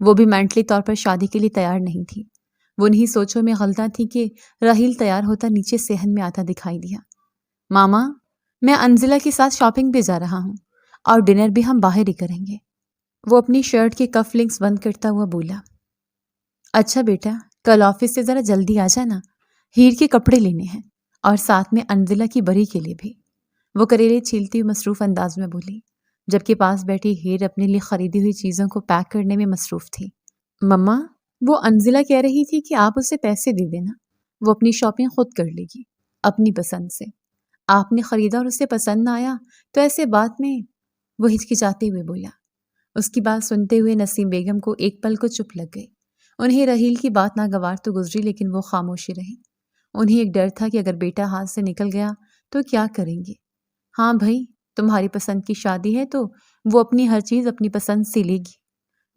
وہ بھی مینٹلی طور پر شادی کے لیے تیار نہیں تھی۔ وہ انہی سوچوں میں غلطاں تھی کہ راحیل تیار ہوتا نیچے صحن میں آتا دکھائی دیا۔ ماما، میں انزلہ کے ساتھ شاپنگ پہ جا رہا ہوں اور ڈنر بھی ہم باہر ہی کریں گے۔ وہ اپنی شرٹ کے کف لنکس بند کرتا ہوا بولا۔ اچھا بیٹا، کل آفس سے ذرا جلدی آ جانا، ہیر کے کپڑے لینے ہیں اور ساتھ میں انزلہ کی بری کے لیے بھی۔ وہ کریلے چھیلتی ہوئی مصروف انداز میں بولی، جبکہ پاس بیٹھی ہیر اپنے لیے خریدی ہوئی چیزوں کو پیک کرنے میں مصروف تھی۔ مما، وہ انزلہ کہہ رہی تھی کہ آپ اسے پیسے دے دینا، وہ اپنی شاپنگ خود کر لے گی اپنی پسند سے۔ آپ نے خریدا اور اسے پسند نہ آیا تو ایسے بات میں، وہ ہچکچاتے ہوئے بولا۔ اس کی بات سنتے ہوئے نسیم بیگم کو ایک پل کو چپ لگ گئی۔ انہیں راحیل کی بات ناگوار تو گزری لیکن وہ خاموشی رہی۔ انہیں ایک ڈر تھا کہ اگر بیٹا ہاتھ سے نکل گیا تو کیا کریں گے۔ ہاں بھائی، تمہاری پسند کی شادی ہے تو وہ اپنی ہر چیز اپنی پسند سے لے گی،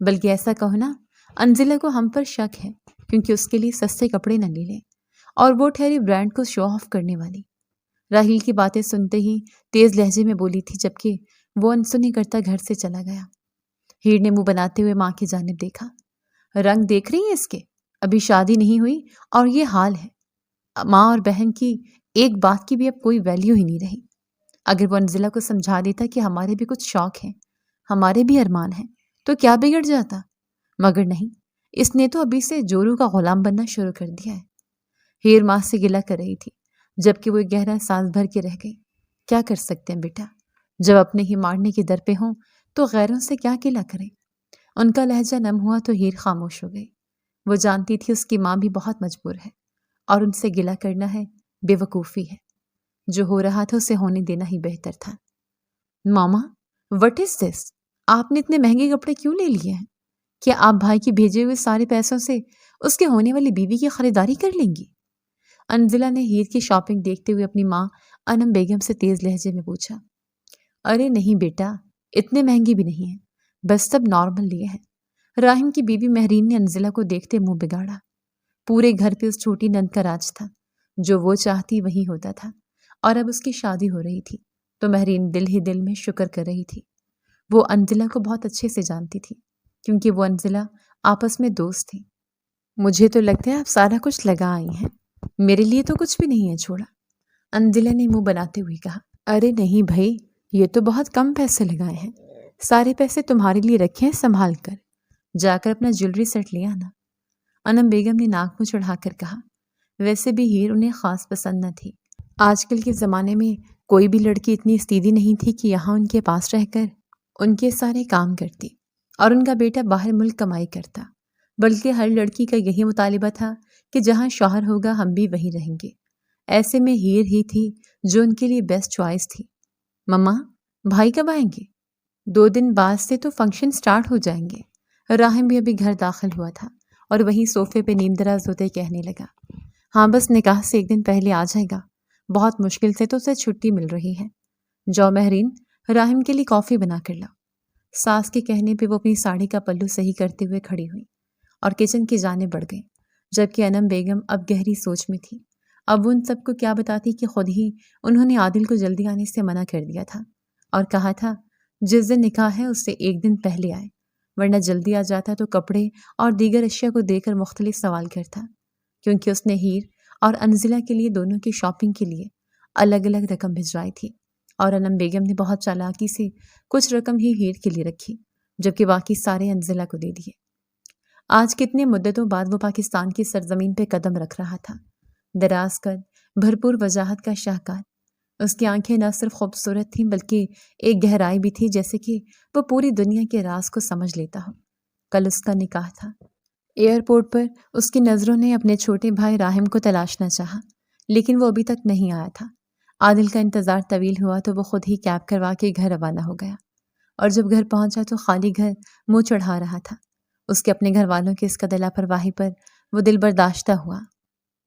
بلکہ ایسا کہو نا، انزلہ کو ہم پر شک ہے کیونکہ اس کے لیے سستے کپڑے نہ لے لیں اور وہ ٹھہری برانڈ کو شو آف کرنے والی۔ راحیل کی باتیں سنتے ہی تیز لہجے میں بولی تھی، جبکہ وہ انسنی کرتا گھر سے چلا گیا۔ ہیر نے منہ بناتے ہوئے ماں کی جانب دیکھا۔ رنگ دیکھ رہی ہیں اس کے؟ ابھی شادی نہیں ہوئی اور یہ حال ہے۔ ماں اور بہن کی ایک بات کی بھی اب کوئی ویلیو ہی نہیں رہی۔ اگر وہ انزلہ کو سمجھا دیتا کہ ہمارے بھی کچھ شوق ہیں، ہمارے بھی ارمان ہیں، تو کیا بگڑ جاتا؟ مگر نہیں، اس نے تو ابھی سے جورو کا غلام بننا شروع کر دیا ہے۔ ہیر ماں سے گلہ کر رہی تھی، جبکہ وہ گہرا سانس بھر کے رہ گئی۔ کیا کر سکتے ہیں بیٹا، جب اپنے ہی مارنے کے در پہ ہوں تو غیروں سے کیا گلہ کریں۔ ان کا لہجہ نم ہوا تو ہیر خاموش ہو گئی۔ وہ جانتی تھی اس کی ماں بھی بہت مجبور ہے اور ان سے گلہ کرنا ہے بے وقوفی ہے۔ جو ہو رہا تھا اسے ہونے دینا ہی بہتر تھا۔ ماما، وٹ از دس؟ آپ نے اتنے مہنگے کپڑے کیوں لے لیے ہیں؟ کیا آپ بھائی کی بھیجے ہوئے سارے پیسوں سے اس کے ہونے والی بیوی کی خریداری کر لیں گی؟ انزلہ نے ہیر کی شاپنگ دیکھتے ہوئے اپنی ماں انم بیگم سے تیز لہجے میں پوچھا۔ ارے نہیں بیٹا، اتنے مہنگے بھی نہیں ہیں، بس سب نارمل لیے ہیں۔ راہم کی بیوی مہرین نے انزلہ کو دیکھتے منہ بگاڑا۔ پورے گھر پہ اس چھوٹی نند کا راج تھا، جو وہ چاہتی وہی ہوتا تھا، اور اب اس کی شادی ہو رہی تھی تو مہرین دل ہی دل میں شکر کر رہی تھی۔ وہ انزلہ کو بہت اچھے سے جانتی تھی کیونکہ وہ انزلہ آپس میں دوست تھی۔ مجھے تو لگتا ہے آپ سارا کچھ لگا آئی ہیں، میرے لیے تو کچھ بھی نہیں ہے چھوڑا، انزلہ نے منہ بناتے ہوئے کہا۔ ارے نہیں بھائی، یہ تو بہت کم پیسے لگائے ہیں، سارے پیسے تمہارے لیے رکھے ہیں سنبھال کر، جا کر اپنا جیولری سیٹ لے آنا، انم بیگم نے ناک منہ چڑھا کر کہا۔ ویسے بھی ہیر انہیں خاص پسند نہ تھی۔ آج کل کے زمانے میں کوئی بھی لڑکی اتنی استیدی نہیں تھی کہ یہاں ان کے پاس رہ کر ان کے سارے کام کرتی اور ان کا بیٹا باہر ملک کمائی کرتا، بلکہ ہر لڑکی کا یہی مطالبہ تھا کہ جہاں شوہر ہوگا ہم بھی وہیں رہیں گے۔ ایسے میں ہیر ہی تھی جو ان کے لیے بیسٹ چوائس تھی۔ مما، بھائی کب آئیں گے؟ 2 دن بعد سے تو فنکشن سٹارٹ ہو جائیں گے۔ راہم بھی ابھی گھر داخل ہوا تھا اور وہیں صوفے پہ نیم دراز ہوتے کہنے لگا، ہاں بس نکاح سے 1 دن پہلے آ جائے گا، بہت مشکل سے تو اسے چھٹی مل رہی ہے۔ جو مہرین، راہم کے لیے کافی بنا کر لاؤ۔ ساس کے کہنے پہ وہ اپنی ساڑی کا پلو صحیح کرتے ہوئے کھڑی ہوئی اور کچن کی جانب بڑھ گئی، جبکہ انم بیگم اب گہری سوچ میں تھی۔ اب وہ ان سب کو کیا بتاتی کہ خود ہی انہوں نے عادل کو جلدی آنے سے منع کر دیا تھا اور کہا تھا جس دن نکاح ہے اس سے 1 دن پہلے آئے، ورنہ جلدی آ جاتا تو کپڑے اور دیگر اشیاء کو دے کر مختلف سوال کرتا، کیونکہ اس نے ہیر اور انزلہ کے لیے دونوں کی شاپنگ کے لیے الگ الگ رقم بھجوائی تھی، اور انم بیگم نے بہت چالاکی سے کچھ رقم ہی ہیر کے لیے رکھی، جبکہ باقی سارے انزلہ کو دے دیے۔ آج کتنے مدتوں بعد وہ پاکستان کی سرزمین پہ قدم رکھ رہا تھا۔ دراز قد، بھرپور وجاہت کا شاہکار، اس کی آنکھیں نہ صرف خوبصورت تھیں بلکہ ایک گہرائی بھی تھی، جیسے کہ وہ پوری دنیا کے راز کو سمجھ لیتا ہو۔ کل اس کا نکاح تھا۔ ایئرپورٹ پر اس کی نظروں نے اپنے چھوٹے بھائی راہم کو تلاشنا چاہا، لیکن وہ ابھی تک نہیں آیا تھا۔ عادل کا انتظار طویل ہوا تو وہ خود ہی کیب کروا کے گھر روانہ ہو گیا، اور جب گھر پہنچا تو خالی گھر منہ چڑھا رہا تھا۔ اس کے اپنے گھر والوں کی اس قدر لاپرواہی پر وہ دل برداشتہ ہوا،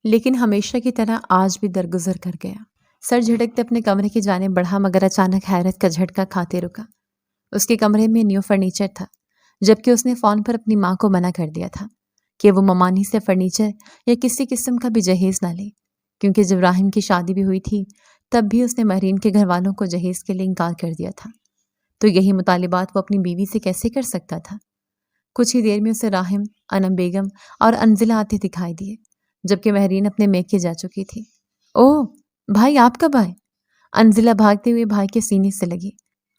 لیکن ہمیشہ کی طرح آج بھی درگزر کر گیا۔ سر جھٹکتے اپنے کمرے کی جانب بڑھا، مگر اچانک حیرت کا جھٹکا کھاتے رکا۔ اس کے کمرے میں نیو فرنیچر تھا، جبکہ اس نے فون پر اپنی ماں کو منع کر دیا تھا کہ وہ ممانی سے فرنیچر یا کسی قسم کا بھی جہیز نہ لے، کیونکہ جب راہم کی شادی بھی ہوئی تھی تب بھی اس نے مہرین کے گھر والوں کو جہیز کے لیے انکار کر دیا تھا، تو یہی مطالبات وہ اپنی بیوی سے کیسے کر سکتا تھا؟ کچھ ہی دیر میں اسے راہم، انم بیگم اور انزلہ آتے دکھائی دیے، جبکہ مہرین اپنے میکے جا چکی تھی۔ اوہ بھائی، آپ کب آئے؟ انزلہ بھاگتے ہوئے بھائی کے سینے سے لگی۔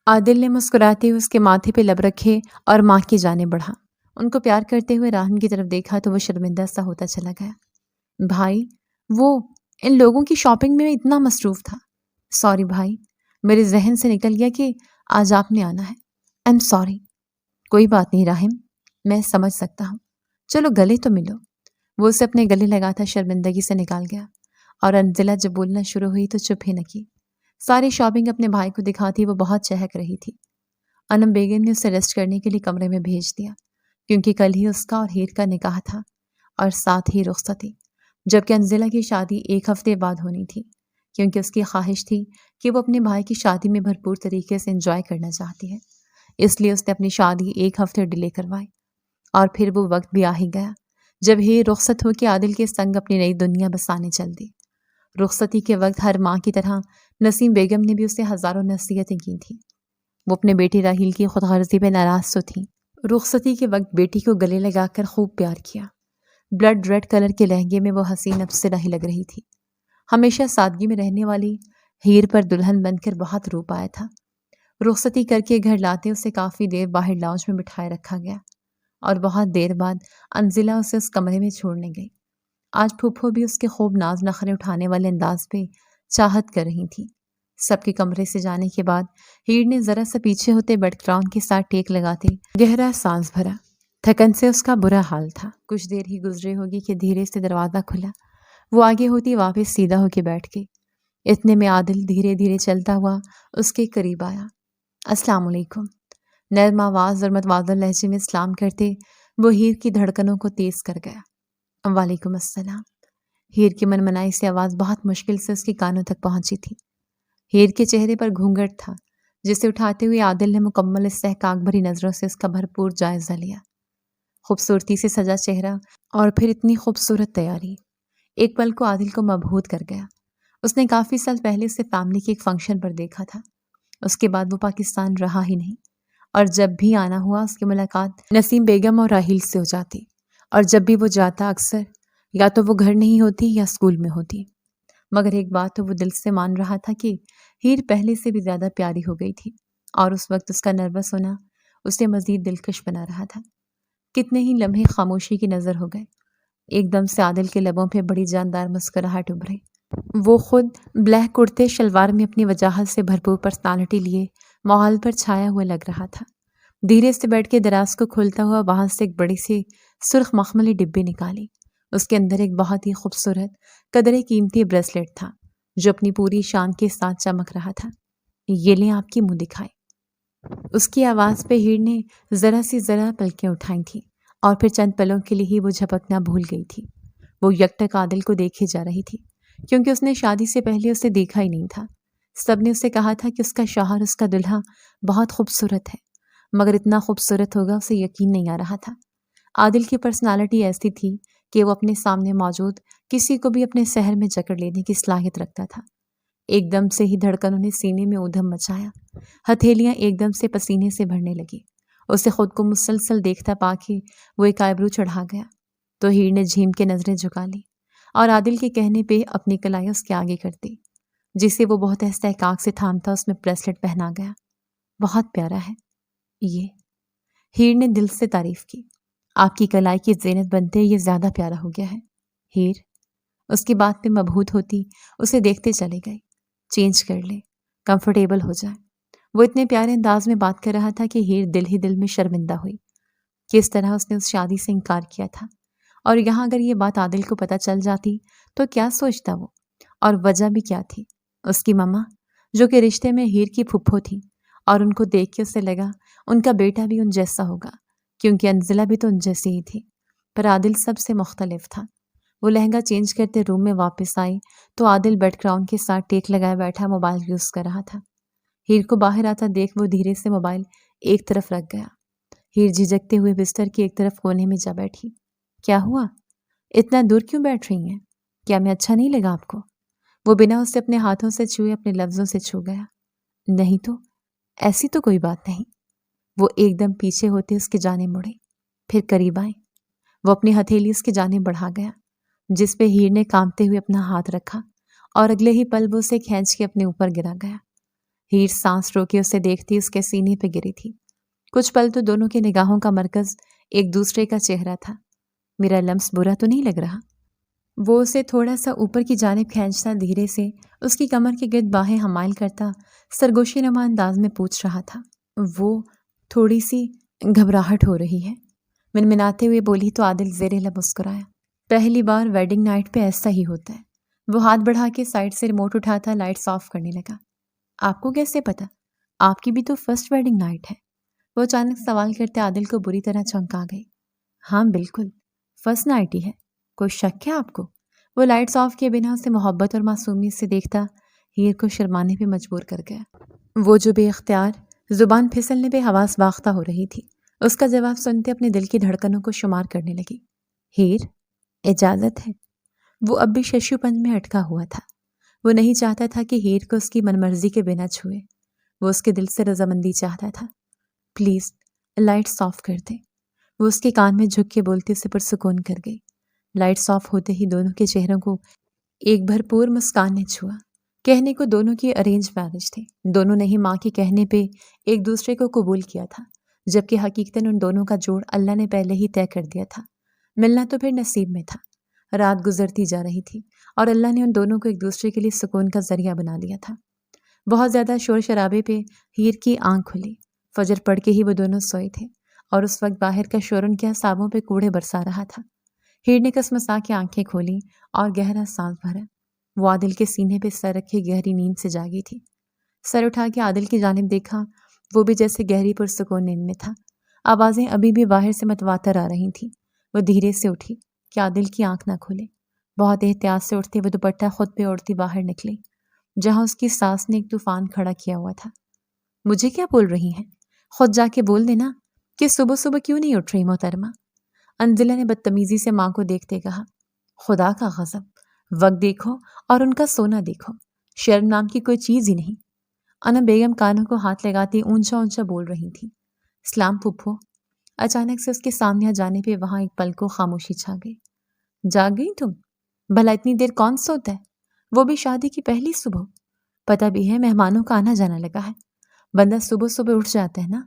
عادل نے مسکراتے ہوئے اس کے ماتھے پہ لب رکھے اور ماں کی جانب بڑھا۔ ان کو پیار کرتے ہوئے راہم کی طرف دیکھا تو وہ شرمندہ سا ہوتا چلا گیا۔ بھائی، وہ ان لوگوں کی شاپنگ میں اتنا مصروف تھا۔ سوری بھائی، میرے ذہن سے نکل گیا کہ آج آپ نے آنا ہے۔ I am sorry. کوئی بات نہیں راہم، میں سمجھ سکتا ہوں۔ چلو گلے تو ملو۔ وہ اسے اپنے گلے لگاتا شرمندگی سے نکال گیا، اور انزلہ جب بولنا شروع ہوئی تو چپ ہی نہ کی۔ ساری شاپنگ اپنے بھائی کو دکھاتی وہ بہت چہک رہی تھی۔ انم بیگم نے اسے ریسٹ کرنے کے لیے کمرے میں بھیج دیا، کیونکہ کل ہی اس کا اور ہیر کا نکاح تھا اور ساتھ ہی رخصتی، جبکہ انزلہ کی شادی 1 ہفتے بعد ہونی تھی، کیونکہ اس کی خواہش تھی کہ وہ اپنے بھائی کی شادی میں بھرپور طریقے سے انجوائے کرنا چاہتی ہے۔ اس لیے اس نے اپنی شادی 1 ہفتے ڈیلے کروائی، اور پھر وہ وقت بھی آ ہی گیا جب ہیر رخصت ہو کے عادل کے سنگ اپنی نئی دنیا بسانے چل دی۔ رخصتی کے وقت ہر ماں کی طرح نسیم بیگم نے بھی اسے ہزاروں نصیحتیں کی تھیں۔ وہ اپنے بیٹی راحیل کی خود غرضی پہ ناراض تو تھیں۔ رخصتی کے وقت بیٹی کو گلے لگا کر خوب پیار کیا۔ بلڈ ریڈ کلر کے لہنگے میں وہ حسین ابصرہ ہی لگ رہی تھی۔ ہمیشہ سادگی میں رہنے والی ہیر پر دلہن بن کر بہت روپ آیا تھا۔ رخصتی کر کے گھر لاتے اسے کافی دیر باہر لاؤنج میں بٹھائے رکھا گیا، اور بہت دیر بعد انزلہ اسے اس کمرے میں چھوڑنے گئی۔ آج پھوپھو بھی اس کے خوب ناز نخرے اٹھانے والے انداز پہ چاہت کر رہی تھی۔ سب کے کمرے سے جانے کے بعد ہیر نے ذرا سا پیچھے ہوتے بیڈ گراؤنڈ کے ساتھ ٹیک لگاتے گہرا سانس بھرا۔ تھکن سے اس کا برا حال تھا۔ کچھ دیر ہی گزرے ہوگی کہ دھیرے سے دروازہ کھلا۔ وہ آگے ہوتی واپس سیدھا ہو کے بیٹھ گئی۔ اتنے میں عادل دھیرے دھیرے چلتا ہوا اس کے قریب آیا۔ السلام علیکم۔ نرم آواز اور متواضع لہجے میں سلام کرتے وہ ہیر کی دھڑکنوں کو تیز کر گیا۔ وعلیکم السلام۔ ہیر کی منمنائی سی آواز بہت مشکل سے اس کے کانوں تک پہنچی تھی۔ ہیر کے چہرے پر گھونگھٹ تھا، جسے اٹھاتے ہوئے عادل نے مکمل استحقاق بھری نظروں سے اس کا بھرپور جائزہ لیا۔ خوبصورتی سے سجا چہرہ اور پھر اتنی خوبصورت تیاری، ایک پل کو عادل کو مبہوت کر گیا۔ اس نے کافی سال پہلے اسے فیملی کے ایک فنکشن پر دیکھا تھا۔ اس کے بعد وہ پاکستان رہا ہی نہیں، اور جب بھی آنا ہوا اس کی ملاقات نسیم بیگم اور راحیل سے ہو جاتی، اور جب بھی وہ جاتا اکثر یا تو وہ گھر نہیں ہوتی یا اسکول میں ہوتی۔ مگر ایک بات تو وہ دل سے مان رہا تھا کہ ہیر پہلے سے بھی زیادہ پیاری ہو گئی تھی، اور اس وقت اس کا نروس ہونا اسے مزید دلکش بنا رہا تھا۔ کتنے ہی لمحے خاموشی کی نظر ہو گئے۔ ایک دم سے عادل کے لبوں پہ بڑی جاندار مسکراہٹ ابھری۔ وہ خود بلیک کرتے شلوار میں اپنی وجاہت سے بھرپور پرسنالٹی لیے ماحول پر چھایا ہوا لگ رہا تھا۔ دھیرے سے بیٹھ کے دراز کو کھولتا ہوا وہاں سے ایک بڑی سی سرخ مخملی ڈبی نکالی۔ اس کے اندر ایک بہت ہی خوبصورت قدرے قیمتی بریسلیٹ تھا، جو اپنی پوری شان کے ساتھ چمک رہا تھا۔ یہ لیں آپ کی منہ دکھائے۔ اس کی آواز پہ ہیر نے ذرا پلکیں اٹھائی تھیں، اور پھر چند پلوں کے لیے ہی وہ جھپکنا بھول گئی تھی۔ وہ یکٹک عادل کو دیکھے جا رہی تھی، کیونکہ اس نے شادی سے پہلے اسے دیکھا ہی نہیں تھا۔ سب نے اسے کہا تھا کہ اس کا شوہر، اس کا دلہا بہت خوبصورت ہے، مگر اتنا خوبصورت ہوگا اسے یقین نہیں آ رہا تھا۔ عادل کی پرسنالٹی ایسی تھی کہ وہ اپنے سامنے موجود کسی کو بھی اپنے سحر میں جکڑ لینے کی صلاحیت رکھتا تھا۔ ایک دم سے ہی دھڑکنوں نے سینے میں ادھم مچایا، ہتھیلیاں ایک دم سے پسینے سے بھرنے لگی۔ اسے خود کو مسلسل دیکھتا پا کے وہ ایک آئیبرو چڑھا گیا، تو ہیر نے جھیم کے نظریں جھکا لی، اور عادل کے کہنے پہ اپنی کلائی اس کے آگے کر دی، جسے وہ بہت استحقاق سے تھامتا اس میں بریسلیٹ پہنا گیا۔ بہت پیارا ہے یہ، ہیر نے دل سے تعریف کی۔ آپ کی کلائی کی زینت بنتے یہ زیادہ پیارا ہو گیا ہے ہیر۔ اس کی بات پہ مبہوت ہوتی اسے دیکھتے چلے گئے۔ چینج کر لے، کمفرٹیبل ہو جائے۔ وہ اتنے پیارے انداز میں بات کر رہا تھا کہ ہیر دل ہی دل میں شرمندہ ہوئی کہ اس طرح اس نے اس شادی سے انکار کیا تھا، اور یہاں اگر یہ بات عادل کو پتہ چل جاتی تو کیا سوچتا وہ، اور وجہ بھی کیا تھی۔ اس کی ماما، جو کہ رشتے میں ہیر کی پھپھو تھی، اور ان کو دیکھ کے اسے لگا ان کا بیٹا بھی ان جیسا ہوگا، کیونکہ انزلہ بھی تو ان جیسی ہی تھی، پر عادل سب سے مختلف تھا۔ وہ لہنگا چینج کرتے روم میں واپس آئی تو عادل بیڈ گراؤنڈ کے ساتھ ٹیک لگائے بیٹھا موبائل یوز کر رہا تھا۔ ہیر کو باہر آتا دیکھ وہ دھیرے سے موبائل ایک طرف رکھ گیا۔ ہیر جھجکتے ہوئے بستر کی ایک طرف کونے میں جا بیٹھی۔ کیا ہوا؟ اتنا دور کیوں بیٹھ رہی ہیں؟ کیا میں اچھا نہیں لگا آپ کو؟ وہ بنا اسے اپنے ہاتھوں سے چھوئے اپنے لفظوں سے چھو گیا۔ نہیں تو، ایسی تو کوئی بات نہیں۔ وہ ایک دم پیچھے ہوتے اس کے جانے مڑے۔ پھر قریب آئے۔ وہ اپنی ہتھیلی اس کی جانب بڑھا گیا، جس پہ ہیر نے کانپتے ہوئے اپنا ہاتھ رکھا اور اگلے ہی پل وہ اسے کھینچ کے اپنے اوپر گرا گیا۔ ہیر سانس روکے اسے دیکھتی اس کے سینے پہ گری تھی۔ کچھ پل تو دونوں کی نگاہوں کا مرکز ایک دوسرے کا چہرہ تھا۔ میرا لمس برا تو نہیں لگ رہا؟ وہ اسے تھوڑا سا اوپر کی جانب کھینچتا دھیرے سے اس کی کمر کے گرد باہیں حمائل کرتا سرگوشی نما انداز میں پوچھ رہا تھا۔ وہ تھوڑی سی گھبراہٹ ہو رہی ہے، منمناتے ہوئے بولی تو عادل زیر لب مسکرایا۔ پہلی بار ویڈنگ نائٹ پہ ایسا ہی ہوتا ہے۔ وہ ہاتھ بڑھا کے سائڈ سے ریموٹ اٹھاتا لائٹس آف کرنے لگا۔ آپ کو کیسے پتا؟ آپ کی بھی تو فرسٹ ویڈنگ نائٹ ہے؟ وہ اچانک سوال کرتے عادل کو بری طرح چونکا گئی۔ ہاں بالکل، فرسٹ نائٹ ہی ہے۔ کوئی شک ہے آپ کو؟ وہ لائٹس آف کیے بنا اسے محبت اور معصومیت سے دیکھتا ہیر کو شرمانے پہ مجبور کر گیا۔ وہ جو بے اختیار زبان پھسلنے پہ حواس باختہ ہو رہی تھی، اس کا جواب سنتے اپنے دل کی دھڑکنوں کو شمار کرنے لگی۔ ہیر، اجازت ہے؟ وہ اب بھی ششو پنج میں اٹکا ہوا تھا۔ وہ نہیں چاہتا تھا کہ ہیر کو اس کی من مرضی کے بنا چھوئے۔ وہ اس کے دل سے رضامندی چاہتا تھا۔ پلیز لائٹس آف کر دیں۔ وہ اس کے کان میں جھک کے بولتی اسے پرسکون کر گئی۔ لائٹس آف ہوتے ہی دونوں کے چہروں کو ایک بھرپور مسکان نے چھوا۔ کہنے کو دونوں کی ارینج میرج تھے، دونوں نے ہی ماں کے کہنے پہ ایک دوسرے کو قبول کیا تھا، جبکہ حقیقتاً ان دونوں کا جوڑ اللہ نے پہلے ہی طے کر دیا تھا۔ ملنا تو پھر نصیب میں تھا۔ رات گزرتی جا رہی تھی اور اللہ نے ان دونوں کو ایک دوسرے کے لیے سکون کا ذریعہ بنا دیا تھا۔ بہت زیادہ شور شرابے پہ ہیر کی آنکھ کھلی۔ فجر پڑھ کے ہی وہ دونوں سوئے تھے اور اس وقت باہر کا شور ان کے اعصابوں پہ کوڑے برسا رہا تھا۔ ہیر نے کسمسا کے آنکھیں کھولی اور گہرا سانس بھرا۔ وہ عادل کے سینے پہ سر رکھے گہری نیند سے جاگی تھی۔ سر اٹھا کے عادل کی جانب دیکھا، وہ بھی جیسے گہری پرسکون نیند میں تھا۔ آوازیں ابھی بھی باہر سے متواتر آ رہی تھیں۔ وہ دھیرے سے اٹھی کہ عادل کی آنکھ نہ کھلے۔ بہت احتیاط سے اٹھتے وہ دوپٹہ خود پہ اوڑھتی باہر نکلی، جہاں اس کی ساس نے ایک طوفان کھڑا کیا ہوا تھا۔ مجھے کیا بول رہی ہیں؟ خود جا کے بول دینا کہ صبح صبح کیوں نہیں اٹھ رہی محترمہ؟ انزلہ نے بدتمیزی سے ماں کو دیکھتے کہا۔ خدا کا غضب، وقت دیکھو اور ان کا سونا دیکھو، شرم نام کی کوئی چیز ہی نہیں۔ انم بیگم کانوں کو ہاتھ لگاتی اونچا اونچا بول رہی تھی۔ سلام پھپھو۔ اچانک سے اس کے سامنے آ جانے پہ وہاں ایک پل کو خاموشی چھا گئی۔ جاگ گئی تم؟ بھلا اتنی دیر کون سوتا ہے؟ وہ بھی شادی کی پہلی صبح۔ پتہ بھی ہے مہمانوں کا آنا جانا لگا ہے، بندہ صبح صبح اٹھ جاتا ہے نا۔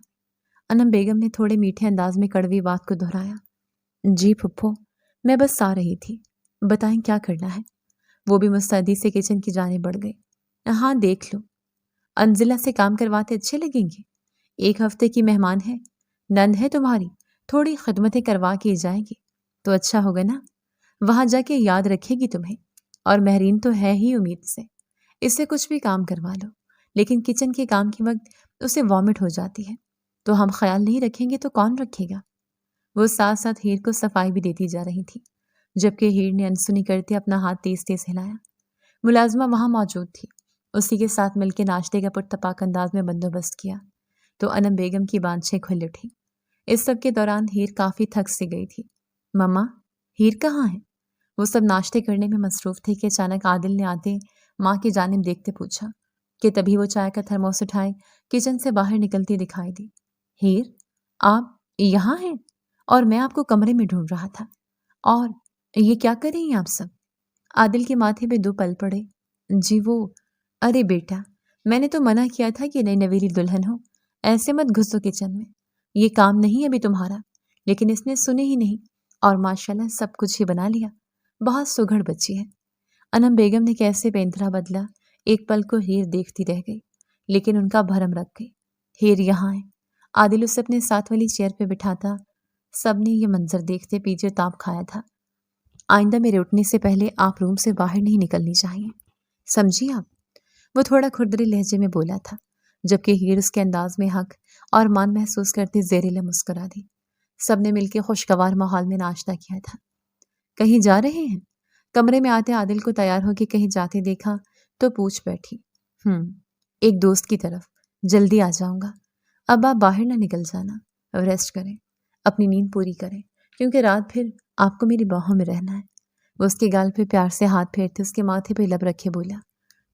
انم بیگم نے تھوڑے میٹھے انداز میں کڑوی بات کو دہرایا۔ جی پھپھو، میں بس آ رہی تھی، بتائیں کیا کرنا ہے؟ وہ بھی مستعدی سے کچن کی جانب بڑھ گئی۔ ہاں دیکھ لو، انزلہ سے کام کرواتے اچھے لگیں گے؟ ایک ہفتے کی مہمان ہے، نند ہے تمہاری، تھوڑی خدمتیں کروا کے جائے گی تو اچھا ہوگا نا۔ وہاں جا کے یاد رکھے گی تمہیں، اور مہرین تو ہے ہی امید سے، اس سے کچھ بھی کام کروا لو، لیکن کچن کے کام کے وقت اسے وامٹ ہو جاتی ہے، تو ہم خیال نہیں رکھیں گے تو کون رکھے گا؟ وہ ساتھ ساتھ ہیر کو صفائی بھی دیتی جا رہی تھی، جبکہ ہیر نے انسنی کرتے اپنا ہاتھ تیز تیز ہلایا۔ ملازمہ وہاں موجود تھی، اسی کے ساتھ مل کے ناشتے کا پرتپاک انداز میں بندوبست کیا تو انم بیگم کی بانچھیں کھل اٹھی۔ اس سب کے دوران ہیر کافی تھک سی گئی تھی۔ مما، ہیر کہاں ہے؟ وہ سب ناشتے کرنے میں مصروف تھے کہ اچانک عادل نے آتے ماں کی جانب دیکھتے پوچھا کہ تبھی وہ چائے کا تھرموس اٹھائے کچن سے باہر نکلتی دکھائی دی۔ ہیر، آپ یہاں ہیں؟ اور میں آپ کو کمرے میں ڈھونڈ رہا تھا۔ اور یہ کیا کر رہی ہیں آپ سب؟ عادل کے ماتھے پہ دو پل پڑے۔ جی وہ، ارے بیٹا، میں نے تو منع کیا تھا کہ نئی نویلی دلہن ہو، ایسے مت گھسو کچن میں، یہ کام نہیں ابھی تمہارا، لیکن اس نے سنے ہی نہیں اور ماشاءاللہ سب کچھ ہی بنا لیا، بہت سگڑ بچی ہے۔ انم بیگم نے کیسے پینترا بدلا، ایک پل کو ہیر دیکھتی رہ گئی، لیکن ان کا بھرم رکھ گئی۔ ہیر یہاں ہے۔ عادل اسے اپنے ساتھ والی چیئر پہ بٹھاتا، سب نے یہ منظر دیکھتے پیچھے تاپ کھایا تھا۔ آئندہ میرے اٹھنے سے پہلے آپ روم سے باہر نہیں نکلنی چاہیے، سمجھی آپ؟ وہ تھوڑا کھردری لہجے میں بولا تھا، جبکہ ہیر اس کے انداز میں حق اور مان محسوس کرتے زیرلب مسکرا دی۔ سب نے مل کے خوشگوار ماحول میں ناشتہ کیا تھا۔ کہیں جا رہے ہیں؟ کمرے میں آتے عادل کو تیار ہو کے کہیں جاتے دیکھا تو پوچھ بیٹھی۔ ایک دوست کی طرف، جلدی آ جاؤں گا۔ اب آپ باہر نہ نکل جانا، ریسٹ کریں، اپنی نیند پوری کریں، کیونکہ رات پھر آپ کو میری باہوں میں رہنا ہے۔ وہ اس کے گال پہ پیار سے ہاتھ پھیرتے اس کے ماتھے پہ لب رکھے بولا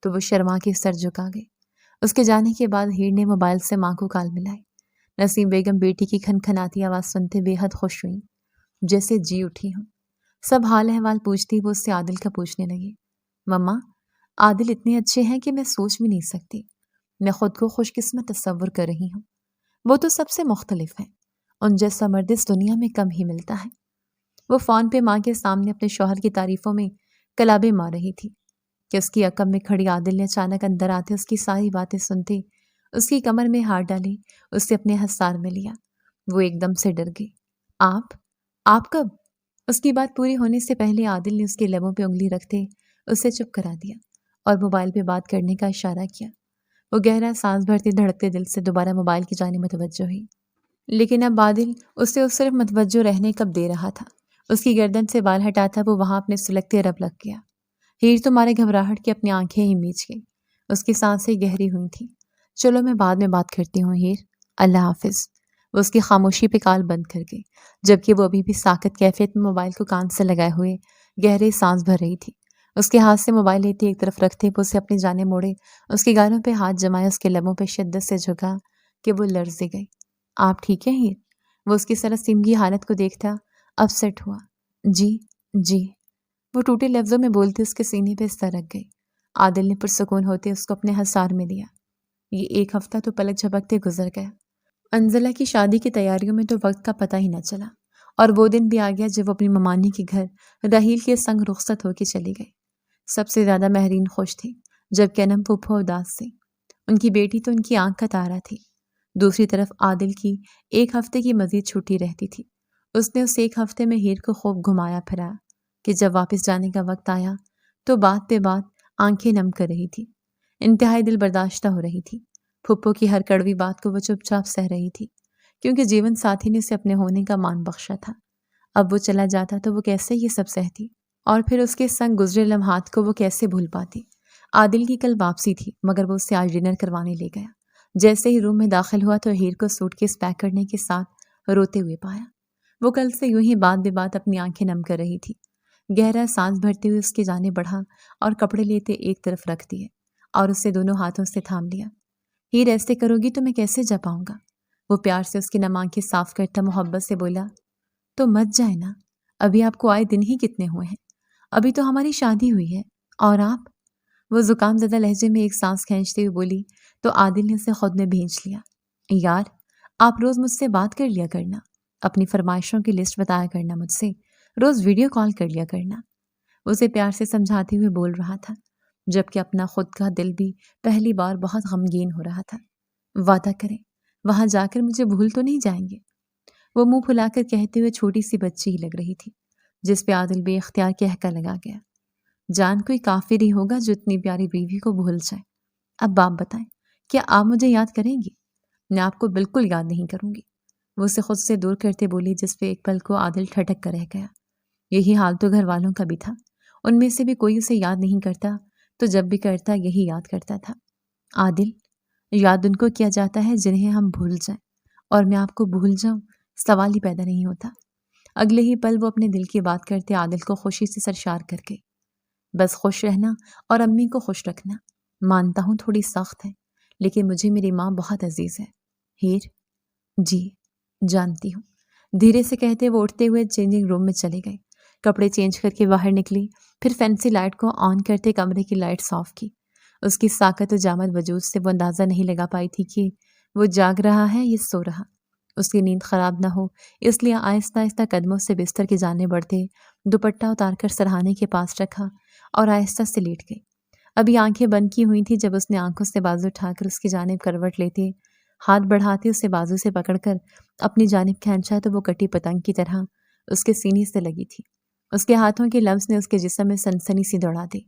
تو وہ شرما کے سر جھکا گئی۔ اس کے جانے کے بعد ہیر نے موبائل سے ماں کو کال ملائی۔ نسیم بیگم بیٹی کی کھنکھناتی آواز سنتے بے حد خوش ہوئیں، جیسے جی اٹھی ہوں۔ سب حال احوال پوچھتی وہ اس سے عادل کا پوچھنے لگی۔ مما، عادل اتنے اچھے ہیں کہ میں سوچ بھی نہیں سکتی۔ میں خود کو خوش قسمت تصور کر رہی ہوں۔ وہ تو سب سے مختلف ہیں، ان جیسا مرد اس دنیا میں کم ہی ملتا ہے۔ وہ فون پہ ماں کے سامنے اپنے شوہر کی تعریفوں میں کلابیں مار رہی تھی کہ اس کی عقب میں کھڑی عادل نے اچانک اندر آتے اس کی ساری باتیں سنتے اس کی کمر میں ہاتھ ڈالے، اسے اپنے حصار میں لیا۔ وہ ایک دم سے ڈر گئی۔ آپ کب؟ اس کی بات پوری ہونے سے پہلے عادل نے اس کے لبوں پہ انگلی رکھتے اسے چپ کرا دیا اور موبائل پہ بات کرنے کا اشارہ کیا۔ وہ گہرا سانس بھرتے دھڑکتے دل سے دوبارہ موبائل کی جانب متوجہ ہوئی، لیکن اب عادل اسے اس صرف متوجہ رہنے کب دے رہا تھا۔ اس کی گردن سے بال ہٹاتا وہ وہاں اپنے سلگتے رب لگ گیا۔ ہیر تمہارے گھبراہٹ کی اپنی آنکھیں ہی میچ گئی۔ اس کی سانسیں گہری ہوئی تھیں۔ چلو میں بعد میں بات کرتی ہوں ہیر، اللہ حافظ۔ وہ اس کی خاموشی پہ کال بند کر گئی، جبکہ وہ ابھی بھی ساکت کیفیت میں موبائل کو کان سے لگائے ہوئے گہرے سانس بھر رہی تھی۔ اس کے ہاتھ سے موبائل لیتے ایک طرف رکھتے وہ اسے اپنی جانب موڑے، اس کے گالوں پہ ہاتھ جمائے، اس کے لبوں پہ شدت سے جھکا کہ وہ لرزے گئی۔ آپ ٹھیک ہیں ہیر؟ وہ اس کی سراسیمگی حالت کو دیکھتا اپ سیٹ ہوا۔ جی۔ وہ ٹوٹے لفظوں میں بولتے اس کے سینے پہ سر رکھ گئی۔ عادل نے پرسکون ہوتے اس کو اپنے حصار میں لیا۔ یہ ایک ہفتہ تو پلک جھپکتے گزر گیا۔ انزلہ کی شادی کی تیاریوں میں تو وقت کا پتہ ہی نہ چلا، اور وہ دن بھی آ گیا جب وہ اپنی ممانی کے گھر رحیل کے سنگ رخصت ہو کے چلی گئی۔ سب سے زیادہ مہرین خوش تھی، جبکہ انم پھوپھو اداس تھی۔ ان کی بیٹی تو ان کی آنکھ کا تارا تھی۔ دوسری طرف عادل کی ایک ہفتے کی مزید چھٹی رہتی تھی۔ اس نے اس ایک ہفتے میں ہیر کو خوب گھمایا پھرایا کہ جب واپس جانے کا وقت آیا تو بات پہ بات آنکھیں نم کر رہی تھی، انتہائی دل برداشتہ ہو رہی تھی۔ پھپھو کی ہر کڑوی بات کو وہ چپ چاپ سہ رہی تھی، کیونکہ جیون ساتھی نے اسے اپنے ہونے کا مان بخشا تھا۔ اب وہ چلا جاتا تو وہ کیسے یہ سب سہتی، اور پھر اس کے سنگ گزرے لمحات کو وہ کیسے بھول پاتی۔ عادل کی کل واپسی تھی، مگر وہ اسے آج ڈنر کروانے لے گیا۔ جیسے ہی روم میں داخل ہوا تو ہیر کو سوٹ کیس پیک کرنے کے ساتھ روتے ہوئے پایا۔ وہ کل سے یوں ہی بات بے بات اپنی آنکھیں نم کر رہی تھی۔ گہرا سانس بھرتے ہوئے اس کے جانے بڑھا اور کپڑے لیتے ایک طرف رکھ دیے اور اسے دونوں ہاتھوں سے تھام لیا۔ ہیر ایسے کرو گی تو میں کیسے جا پاؤں گا؟ وہ پیار سے اس کی نم آنکھیں صاف کرتا محبت سے بولا۔ تو مت جائے نا، ابھی آپ کو آئے دن ہی کتنے ہوئے ہیں، ابھی تو ہماری شادی ہوئی ہے، اور آپ؟ وہ زکام زدہ لہجے میں ایک سانس کھینچتے ہوئے بولی تو عادل نے اسے خود میں بھیج لیا۔ یار، آپ روز مجھ سے بات کر لیا کرنا، اپنی فرمائشوں کی لسٹ بتایا کرنا مجھ سے، روز ویڈیو کال کر لیا کرنا۔ اسے پیار سے سمجھاتے ہوئے بول رہا تھا، جبکہ اپنا خود کا دل بھی پہلی بار بہت غمگین ہو رہا تھا۔ وعدہ کریں، وہاں جا کر مجھے بھول تو نہیں جائیں گے؟ وہ منہ پھلا کر کہتے ہوئے چھوٹی سی بچی ہی لگ رہی تھی، جس پہ عادل بے اختیار کہکا لگا گیا۔ جان کوئی کافر ہی ہوگا جو اتنی پیاری بیوی کو بھول جائے۔ اب آپ بتائیں، کیا آپ مجھے یاد کریں گی؟ میں آپ کو بالکل یاد نہیں کروں گی۔ وہ اسے خود سے دور کرتے بولی، جس پہ ایک پل کو عادل ٹھٹک کر رہ گیا۔ یہی حال تو گھر والوں کا بھی تھا، ان میں سے بھی کوئی اسے یاد نہیں کرتا، تو جب بھی کرتا یہی یاد کرتا تھا۔ عادل، یاد ان کو کیا جاتا ہے جنہیں ہم بھول جائیں، اور میں آپ کو بھول جاؤں سوال ہی پیدا نہیں ہوتا۔ اگلے ہی پل وہ اپنے دل کی بات کرتے عادل کو خوشی سے سرشار کر گئی۔ بس خوش رہنا اور امی کو خوش رکھنا۔ مانتا ہوں تھوڑی سخت ہے، لیکن مجھے میری ماں بہت عزیز ہے۔ ہیر، جی جانتی ہوں، دھیرے سے کہتے وہ اٹھتے ہوئے چینجنگ روم میں چلے گئے، کپڑے چینج کر کے باہر نکلی، پھر فینسی لائٹ کو آن کرتے کمرے کی لائٹس آف کی۔ اس کی ساکت و جامد وجود سے وہ اندازہ نہیں لگا پائی تھی کہ وہ جاگ رہا ہے یا سو رہا۔ اس کی نیند خراب نہ ہو اس لیے آہستہ آہستہ قدموں سے بستر کی جانب بڑھتے دوپٹہ اتار کر سرہانے کے پاس رکھا اور آہستہ سے لیٹ گئی۔ ابھی آنکھیں بند کی ہوئی تھی جب اس نے آنکھوں سے بازو اٹھا کر اس کی جانب کروٹ لیتے ہاتھ بڑھاتے اسے بازو سے پکڑ کر اپنی جانب کھینچا تو وہ کٹی پتنگ کی طرح اس کے سینے سے لگی تھی۔ اس کے ہاتھوں کے لمس نے اس کے جسم میں سنسنی سی دوڑا دی،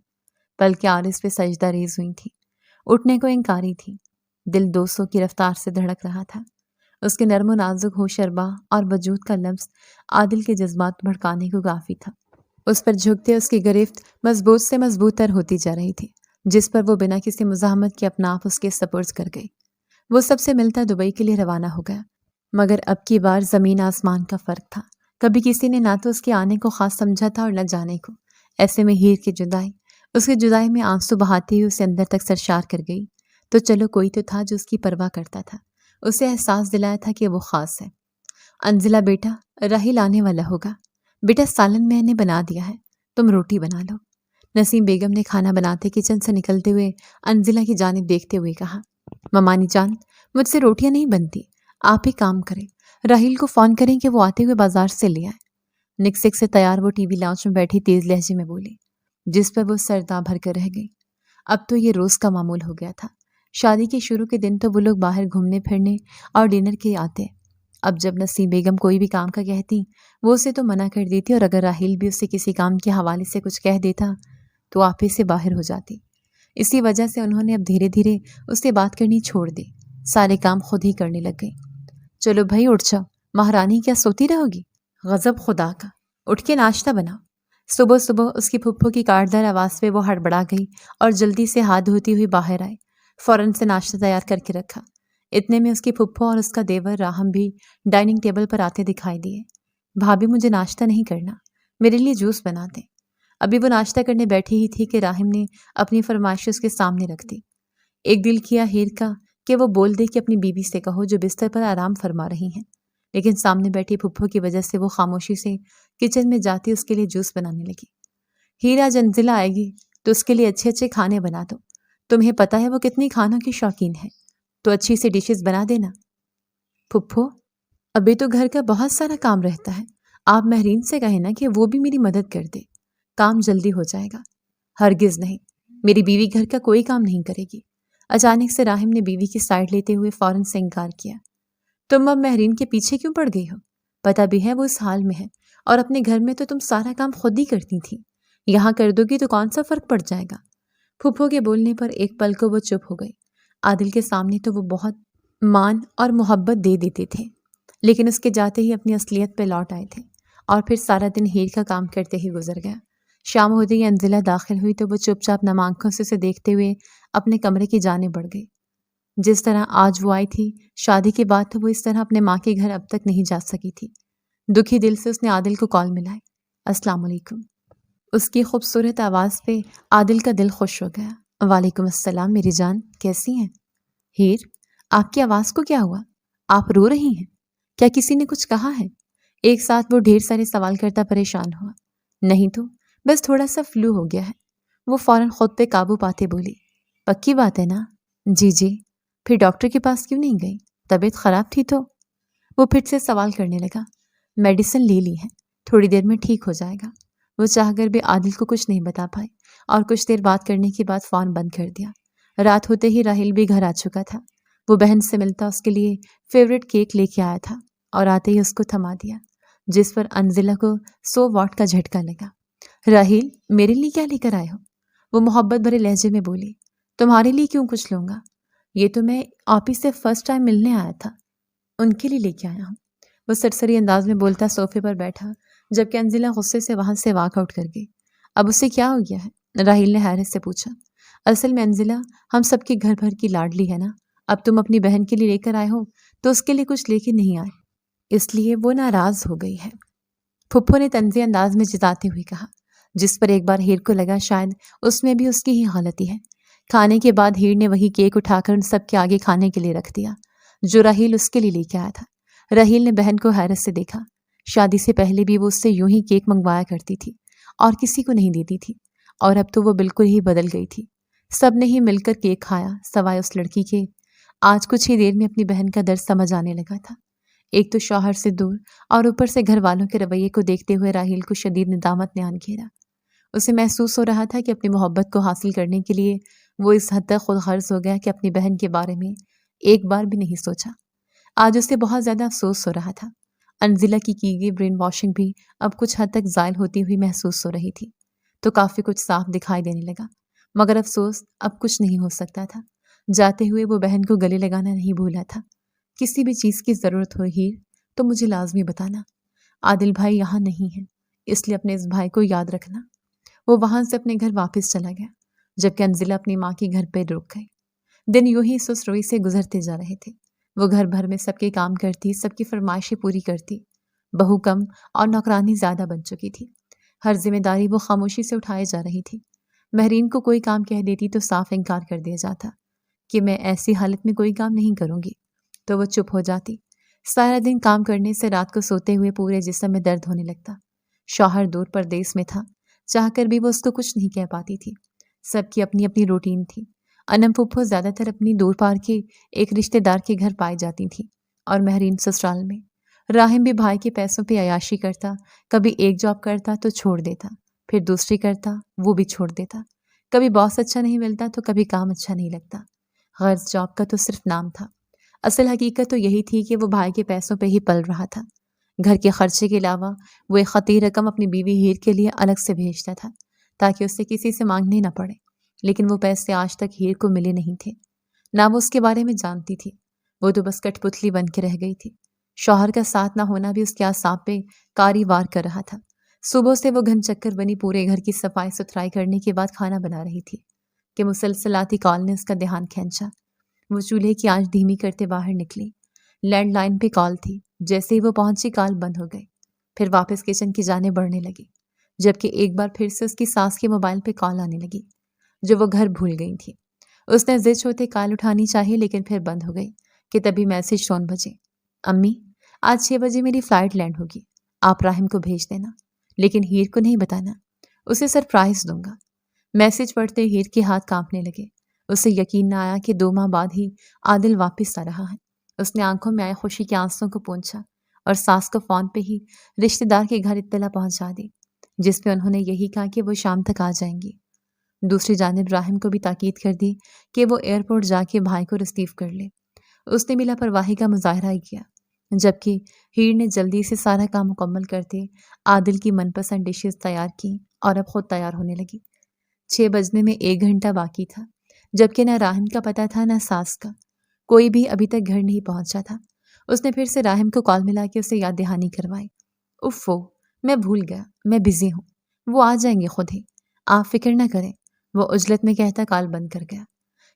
پلکیں عارض پہ سجدہ ریز ہوئی تھی، اٹھنے کو انکاری تھی۔ دل 200 کی رفتار سے دھڑک رہا تھا۔ اس کے نرم و نازک ہوش اربا اور وجود کا لمس عادل کے جذبات بھڑکانے کو کافی تھا۔ اس پر جھکتے اس کی گرفت مضبوط سے مضبوط تر ہوتی جا رہی تھی، جس پر وہ بنا کسی مزاحمت کے اپنا آپ اس کے سپرد کر گئی۔ وہ سب سے ملتا دبئی کے لیے روانہ ہو گیا، مگر اب کی بار زمین آسمان کا فرق تھا۔ کبھی کسی نے نہ تو اس کے آنے کو خاص سمجھا تھا اور نہ جانے کو۔ ایسے میں ہیر کی جدائی، اس کی جدائی میں آنسو بہاتے ہوئے اسے اندر تک سرشار کر گئی۔ تو چلو کوئی تو تھا جو اس کی پرواہ کرتا تھا، اسے احساس دلایا تھا کہ وہ خاص ہے۔ انزلہ بیٹا، راحیل آنے والا ہوگا، بیٹا سالن میں نے بنا دیا ہے، تم روٹی بنا لو۔ نسیم بیگم نے کھانا بناتے کچن سے نکلتے ہوئے انزلہ کی جانب دیکھتے ہوئے کہا، ممانی جان، مجھ سے روٹیاں نہیں بنتی، آپ ہی کام کریں، راحیل کو فون کریں کہ وہ آتے ہوئے بازار سے لے آئے۔ نکسک سے تیار وہ ٹی وی لاؤنج میں بیٹھی تیز لہجے میں بولی، جس پر وہ سرداں بھر کر رہ گئی۔ اب تو یہ روز کا معمول ہو گیا تھا۔ شادی کے شروع کے دن تو وہ لوگ باہر گھومنے پھرنے اور ڈنر کے آتے، اب جب نسیم بیگم کوئی بھی کام کا کہتی وہ اسے تو منع کر دیتی، اور اگر راحیل بھی اسے کسی کام کے حوالے سے کچھ کہہ دیتا تو آپے سے باہر ہو جاتی۔ اسی وجہ سے انہوں نے اب دھیرے دھیرے اس سے بات کرنی چھوڑ دی، سارے کام خود ہی کرنے لگ گئی۔ چلو بھائی اٹھ جاؤ، مہارانی کیا سوتی رہو گی؟ غضب خدا کا، اٹھ کے ناشتہ بناؤ۔ صبح صبح اس کی پھپھو کی کاٹدار آواز پہ وہ ہڑبڑا گئی اور جلدی سے ہاتھ دھوتی ہوئی باہر آئی۔ فوراً سے ناشتہ تیار کر کے رکھا۔ اتنے میں اس کی پھپھو اور اس کا دیور راہم بھی ڈائننگ ٹیبل پر آتے دکھائی دیے۔ بھابھی مجھے ناشتہ نہیں کرنا، میرے لیے جوس بنا دیں۔ ابھی وہ ناشتہ کرنے بیٹھی ہی تھی کہ راہم نے اپنی فرمائش اس کے سامنے رکھ دی۔ ایک دل کیا ہیر کا کہ وہ بول دے کہ اپنی بیوی سے کہو جو بستر پر آرام فرما رہی ہیں، لیکن سامنے بیٹھی پھپھو کی وجہ سے وہ خاموشی سے کچن میں جاتی اس کے لیے جوس بنانے لگی۔ ہیر آج انزلہ آئے گی تو اس کے لیے اچھے اچھے کھانے بنا دو، تمہیں پتہ ہے وہ کتنی کھانوں کی شوقین ہے، تو اچھی سی ڈشز بنا دینا۔ پھپھو، ابھی تو گھر کا بہت سارا کام رہتا ہے، آپ مہرین سے کہیں نا کہ وہ بھی میری مدد کر دے، کام جلدی ہو جائے گا۔ ہرگز نہیں، میری بیوی گھر کا کوئی کام نہیں کرے گی۔ اچانک سے راہم نے بیوی کی سائڈ لیتے ہوئے فوراً سے انکار کیا۔ تم اب مہرین کے پیچھے کیوں پڑ گئی ہو؟ پتہ بھی ہے وہ اس حال میں ہے، اور اپنے گھر میں تو تم سارا کام خود ہی کرتی تھی، یہاں کر دو گی تو کون سا فرق پڑ جائے گا؟ پھپھو کے بولنے پر ایک پل کو وہ چپ ہو گئی۔ عادل کے سامنے تو وہ بہت مان اور محبت دے دیتے تھے، لیکن اس کے جاتے ہی اپنی اصلیت پہ لوٹ آئے تھے، اور پھر سارا دن ہیر کا کام کرتے ہی گزر گیا۔ شام ہوتے ہی انزلہ داخل ہوئی تو وہ چپ چاپ نم آنکھوں سے اسے دیکھتے ہوئے اپنے کمرے کی جانب بڑھ گئی۔ جس طرح آج وہ آئی تھی شادی کے بعد تو وہ اس طرح اپنے ماں کے گھر اب تک نہیں جا سکی تھی۔ دکھی دل سے اس نے عادل کو کال ملائی۔ السلام علیکم۔ اس کی خوبصورت آواز پہ عادل کا دل خوش ہو گیا۔ وعلیکم السلام میری جان، کیسی ہیں؟ ہیر، آپ کی آواز کو کیا ہوا؟ آپ رو رہی ہیں؟ کیا کسی نے کچھ کہا ہے؟ ایک ساتھ وہ ڈھیر سارے سوال کرتا پریشان ہوا۔ نہیں تو بس تھوڑا سا فلو ہو گیا ہے، وہ فوراً خود پہ قابو پاتے بولی۔ پکی بات ہے نا؟ جی جی۔ پھر ڈاکٹر کے پاس کیوں نہیں گئی؟ طبیعت خراب تھی تو؟ وہ پھر سے سوال کرنے لگا۔ میڈیسن لے لی ہے، تھوڑی دیر میں ٹھیک ہو جائے گا۔ وہ چاہ کر بھی عادل کو کچھ نہیں بتا پائی، اور کچھ دیر بات کرنے کے بعد فون بند کر دیا۔ رات ہوتے ہی راحیل بھی گھر آ چکا تھا۔ وہ بہن سے ملتا اس کے لیے فیوریٹ کیک لے کے آیا تھا، اور آتے ہی اس کو تھما دیا، جس پر انزلہ کو 100 واٹ کا جھٹکا لگا۔ راحیل، میرے لیے کیا لے کر آئے ہو؟ وہ محبت بھرے لہجے میں بولی۔ تمہارے لیے کیوں کچھ لوں گا؟ یہ تو میں آفس سے فرسٹ ٹائم ملنے آیا تھا، ان کے لیے لے کے آیا ہوں۔ وہ سرسری انداز میں بولتا صوفے پر بیٹھا، جبکہ انزلہ غصے سے وہاں سے واک آؤٹ کر گئی۔ اب اسے کیا ہو گیا ہے؟ راحیل نے حیرت سے پوچھا۔ اصل میں انزلہ ہم سب کے گھر بھر کی لاڈلی ہے نا، اب تم اپنی بہن کے لیے لے کر آئے ہو تو اس کے لیے کچھ لے کے نہیں آئے، اس لیے وہ ناراض ہو گئی ہے، پھپھو نے طنزی انداز میں جتاتے ہوئے کہا، جس پر ایک بار ہیر کو لگا شاید اس میں بھی اس کی ہی غلطی ہے۔ کھانے کے بعد ہیر نے وہی کیک اٹھا کر ان سب کے آگے کھانے کے لیے رکھ دیا جو راحیل اس کے لیے لے کے آیا تھا۔ راحیل نے بہن کو حیرت سے دیکھا۔ شادی سے پہلے بھی وہ اس سے یوں ہی کیک منگوایا کرتی تھی اور کسی کو نہیں دیتی تھی، اور اب تو وہ بالکل ہی بدل گئی تھی۔ سب نے ہی مل کر کیک کھایا سوائے اس لڑکی کے۔ آج کچھ ہی دیر میں اپنی بہن کا درد سمجھ آنے لگا تھا۔ ایک تو شوہر سے دور اور اوپر سے گھر والوں کے رویے کو دیکھتے ہوئے راحیل کو شدید ندامت نے آن گھیرا۔ اسے محسوس ہو رہا تھا کہ اپنی محبت کو حاصل کرنے کے لیے وہ اس حد تک خود غرض ہو گیا کہ اپنی بہن کے بارے میں ایک بار بھی نہیں سوچا۔ آج اسے بہت زیادہ افسوس ہو رہا تھا۔ انزلہ کی گئی برین واشنگ بھی اب کچھ حد تک زائل ہوتی ہوئی محسوس ہو رہی تھی، تو کافی کچھ صاف دکھائی دینے لگا، مگر افسوس اب کچھ نہیں ہو سکتا تھا۔ جاتے ہوئے وہ بہن کو گلے لگانا نہیں بھولا تھا۔ کسی بھی چیز کی ضرورت ہو ہیر تو مجھے لازمی بتانا، عادل بھائی یہاں نہیں ہے، اس لیے اپنے اس بھائی کو یاد رکھنا۔ وہ وہاں سے اپنے گھر واپس چلا گیا، جبکہ انزلہ اپنی ماں کے گھر پہ رک گئی۔ دن یوں ہی سست روی سے گزرتے جا رہے تھے۔ وہ گھر بھر میں سب کے کام کرتی، سب کی فرمائشیں پوری کرتی، بہو کم اور نوکرانی زیادہ بن چکی تھی۔ ہر ذمہ داری وہ خاموشی سے اٹھائے جا رہی تھی۔ مہرین کو کوئی کام کہہ دیتی تو صاف انکار کر دیا جاتا کہ میں ایسی حالت میں کوئی کام نہیں کروں گی، تو وہ چپ ہو جاتی۔ سارا دن کام کرنے سے رات کو سوتے ہوئے پورے جسم میں درد ہونے لگتا۔ شوہر دور پردیس میں تھا، چاہ کر بھی وہ اس کو کچھ نہیں کہہ پاتی تھی۔ سب کی اپنی اپنی روٹین تھی۔ انم پھپھو زیادہ تر اپنی دور پار کے ایک رشتہ دار کے گھر پائی جاتی تھی اور مہرین سسرال میں۔ راہم بھی بھائی کے پیسوں پہ عیاشی کرتا، کبھی ایک جاب کرتا تو چھوڑ دیتا، پھر دوسری کرتا، وہ بھی چھوڑ دیتا۔ کبھی باس اچھا نہیں ملتا تو کبھی کام اچھا نہیں لگتا۔ غرض جاب کا تو صرف نام تھا، اصل حقیقت تو یہی تھی کہ وہ بھائی کے پیسوں پہ ہی پل رہا تھا۔ گھر کے خرچے کے علاوہ وہ ایک خطیر رقم اپنی بیوی ہیر کے لیے الگ سے بھیجتا تھا تاکہ اسے کسی سے مانگنے نہ پڑے، لیکن وہ پیسے آج تک ہیر کو ملے نہیں تھے، نہ وہ اس کے بارے میں جانتی تھی۔ وہ تو بس کٹ پتلی بن کے رہ گئی تھی۔ شوہر کا ساتھ نہ ہونا بھی اس کے اعصاب پہ کاری وار کر رہا تھا۔ صبح سے وہ گھن چکر بنی پورے گھر کی صفائی ستھرائی کرنے کے بعد کھانا بنا رہی تھی کہ مسلسل آتی کال نے اس کا دھیان کھینچا۔ وہ چولہے کی آنچ دھیمی کرتے باہر نکلی۔ لینڈ لائن پہ کال تھی۔ جیسے ہی وہ پہنچی کال بند ہو گئی، پھر واپس کچن کی جانب بڑھنے لگی، جبکہ ایک بار پھر سے اس کی ساس کے موبائل پہ کال آنے لگی جو وہ گھر بھول گئی تھی۔ اس نے ضد ہوتے کال اٹھانی چاہی لیکن پھر بند ہو گئی کہ تبھی میسج ٹون بجے۔ امی، آج 6 بجے میری فلائٹ لینڈ ہوگی، آپ راہم کو بھیج دینا، لیکن ہیر کو نہیں بتانا، اسے سرپرائز دوں گا۔ میسج پڑھتے ہیر کے ہاتھ کانپنے لگے۔ اسے یقین نہ آیا کہ 2 ماہ بعد ہی عادل واپس آ رہا ہے۔ اس نے آنکھوں میں آئے خوشی کے آنسوں کو پونچھا اور ساس کو فون پہ ہی رشتہ دار کے گھر اطلاع پہنچا دی، جس پہ انہوں نے یہی کہا کہ وہ شام تک آ جائیں گی۔ دوسری جانب راہم کو بھی تاکید کر دی کہ وہ ایئرپورٹ جا کے بھائی کو ریسیو کر لے۔ اس نے بھی لاپرواہی کا مظاہرہ ہی کیا، جبکہ ہیر نے جلدی سے سارا کام مکمل کرتے عادل کی من پسند ڈشز تیار کی اور اب خود تیار ہونے لگی۔ 6 بجنے میں 1 گھنٹہ باقی تھا، جبکہ نہ راہم کا پتہ تھا نہ ساس کا۔ کوئی بھی ابھی تک گھر نہیں پہنچا تھا۔ اس نے پھر سے راہم کو کال ملا کے اسے یاد دہانی کروائی۔ اوفو، میں بھول گیا، میں بزی ہوں، وہ آ جائیں گے خود ہی، آپ فکر نہ کریں، وہ عجلت میں کہتا کال بند کر گیا۔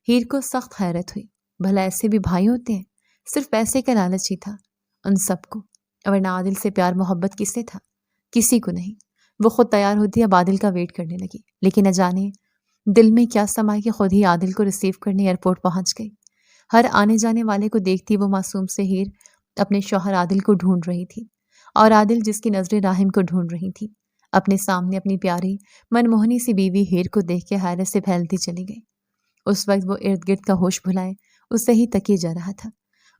ہیر کو سخت حیرت ہوئی، بھلا ایسے بھی بھائی ہوتے ہیں؟ صرف پیسے کا لالچ ہی تھا ان سب کو، ورنہ عادل سے پیار محبت کس سے تھا؟ کسی کو نہیں۔ وہ خود تیار ہوتی اب عادل کا ویٹ کرنے لگی، لیکن نہ جانے دل میں کیا سمائے کہ خود ہی عادل کو ریسیو کرنے ایئرپورٹ پہنچ گئی۔ ہر آنے جانے والے کو دیکھتی وہ معصوم سے ہیر اپنے شوہر عادل کو ڈھونڈ رہی تھی، اور عادل جس کی نظریں راہم کو ڈھونڈ رہی تھی، اپنے سامنے اپنی پیاری منموہنی سی بیوی ہیر کو دیکھ کے حیرت سے پھیلتی چلی گئی۔ اس وقت وہ ارد گرد کا ہوش بھلائے اس سے ہی تکیے جا رہا تھا۔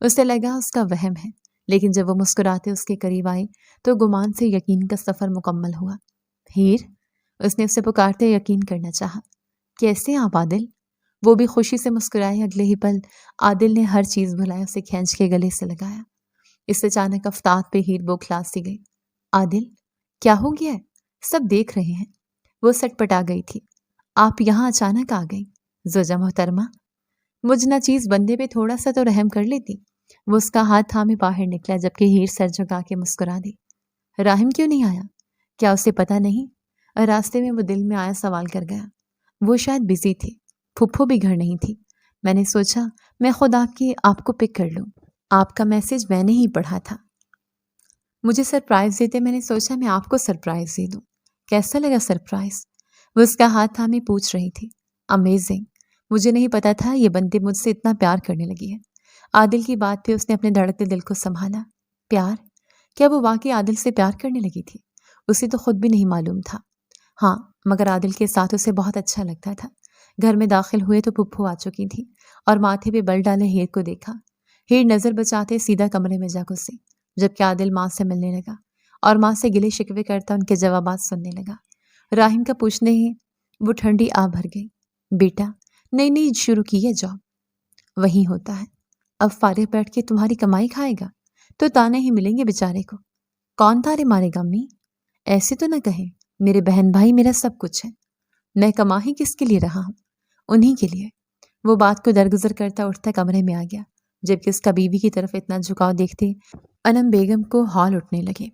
اسے لگا اس کا وہم ہے، لیکن جب وہ مسکراتے اس کے قریب آئی تو گمان سے یقین کا سفر مکمل ہوا۔ ہیر، اس نے اسے پکارتے یقین کرنا چاہا۔ کیسے آپ عادل؟ وہ بھی خوشی سے مسکرائے۔ اگلے ہی پل عادل نے ہر چیز بھلایا، اسے کھینچ کے گلے سے لگایا۔ اس سے اچانک افتاد پہ ہیر بوکھلا سی گئی۔ عادل، کیا ہو گیا ہے؟ سب دیکھ رہے ہیں۔ وہ سٹ پٹا گئی تھی۔ آپ یہاں اچانک آ گئی؟ زوجہ محترمہ، مجھ نہ چیز بندے پہ تھوڑا سا تو رحم کر لیتی۔ وہ اس کا ہاتھ تھامے باہر نکلا، جبکہ ہیر سر جھکا کے مسکرا دی۔ راہم کیوں نہیں آیا؟ کیا اسے پتا نہیں؟ راستے میں وہ دل میں آیا سوال کر گیا۔ وہ شاید بزی تھی، پھپھو بھی گھر نہیں تھی۔ میں نے سوچا میں خود آپ کو پک کر لوں۔ آپ کا میسج میں نے ہی پڑھا تھا، مجھے سرپرائز دیتے، میں نے سوچا میں آپ کو سرپرائز دے دوں۔ کیسا لگا سرپرائز؟ وہ اس کا ہاتھ تھامے پوچھ رہی تھی۔ امیزنگ، مجھے نہیں پتا تھا یہ بندی مجھ سے اتنا پیار کرنے لگی ہے۔ عادل کی بات پہ اس نے اپنے دھڑکتے دل کو سنبھالا۔ پیار؟ کیا وہ واقعی عادل سے پیار کرنے لگی تھی؟ اسے تو خود بھی نہیں معلوم تھا۔ ہاں، مگر عادل کے ساتھ اسے بہت اچھا لگتا تھا۔ گھر میں داخل ہوئے تو پھپھو آ چکی تھی اور ماتھے پہ بل ڈالے ہیر کو دیکھا۔ ہیر نظر بچاتے سیدھا کمرے میں جا گھسی، جبکہ عادل ماں سے ملنے لگا اور ماں سے گلے شکوے کرتا ان کے جوابات سننے لگا۔ راہم کا پوچھنے ہی وہ ٹھنڈی آ بھر گئی۔ بیٹا، نئی شروع کی ہے جاب، وہی ہوتا ہے، اب فارغ بیٹھ کے تمہاری کمائی کھائے گا تو تانے ہی ملیں گے بیچارے کو۔ کون تارے مارے گا امی؟ ایسے تو نہ کہیں، میرے بہن بھائی میرا سب کچھ ہے، میں کما ہی کس کے لیے رہا ہوں؟ انہی کے لیے۔ وہ بات کو درگزر کرتا اٹھتا کمرے میں آ گیا، جبکہ اس کا بیوی کی طرف اتنا جھکاؤ دیکھتے انم بیگم کو ہال اٹھنے لگے۔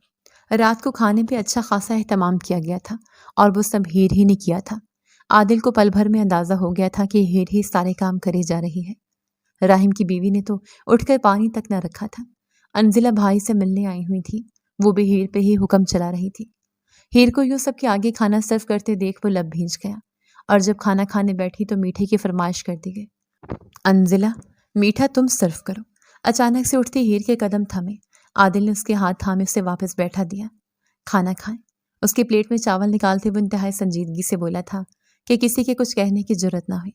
رات کو کھانے پہ اچھا خاصا اہتمام کیا گیا تھا اور وہ سب ہیر ہی نے کیا تھا۔ عادل کو پل بھر میں اندازہ ہو گیا تھا کہ ہیر ہی سارے کام کرے جا رہی ہے۔ راہم کی بیوی نے تو اٹھ کر پانی تک نہ رکھا تھا۔ انزلہ بھائی سے ملنے آئی ہوئی تھی، وہ بھی ہیر پہ ہی حکم چلا رہی تھی۔ ہیر کو یوں سب کے آگے کھانا سرو کرتے دیکھ وہ لب بھیج گیا، اور جب کھانا کھانے بیٹھی تو میٹھے کی فرمائش کر دی گئی۔ انزلہ، میٹھا تم سرو کرو، اچانک سے اٹھتے ہیر کے قدم تھمے۔ عادل نے اس کے ہاتھ تھامے اسے واپس بیٹھا دیا۔ کھانا کھائیں۔ اس کے پلیٹ میں چاول نکالتے ہوئے انتہائی سنجیدگی سے بولا تھا کہ کسی کے کچھ کہنے کی جرت نہ ہوئی۔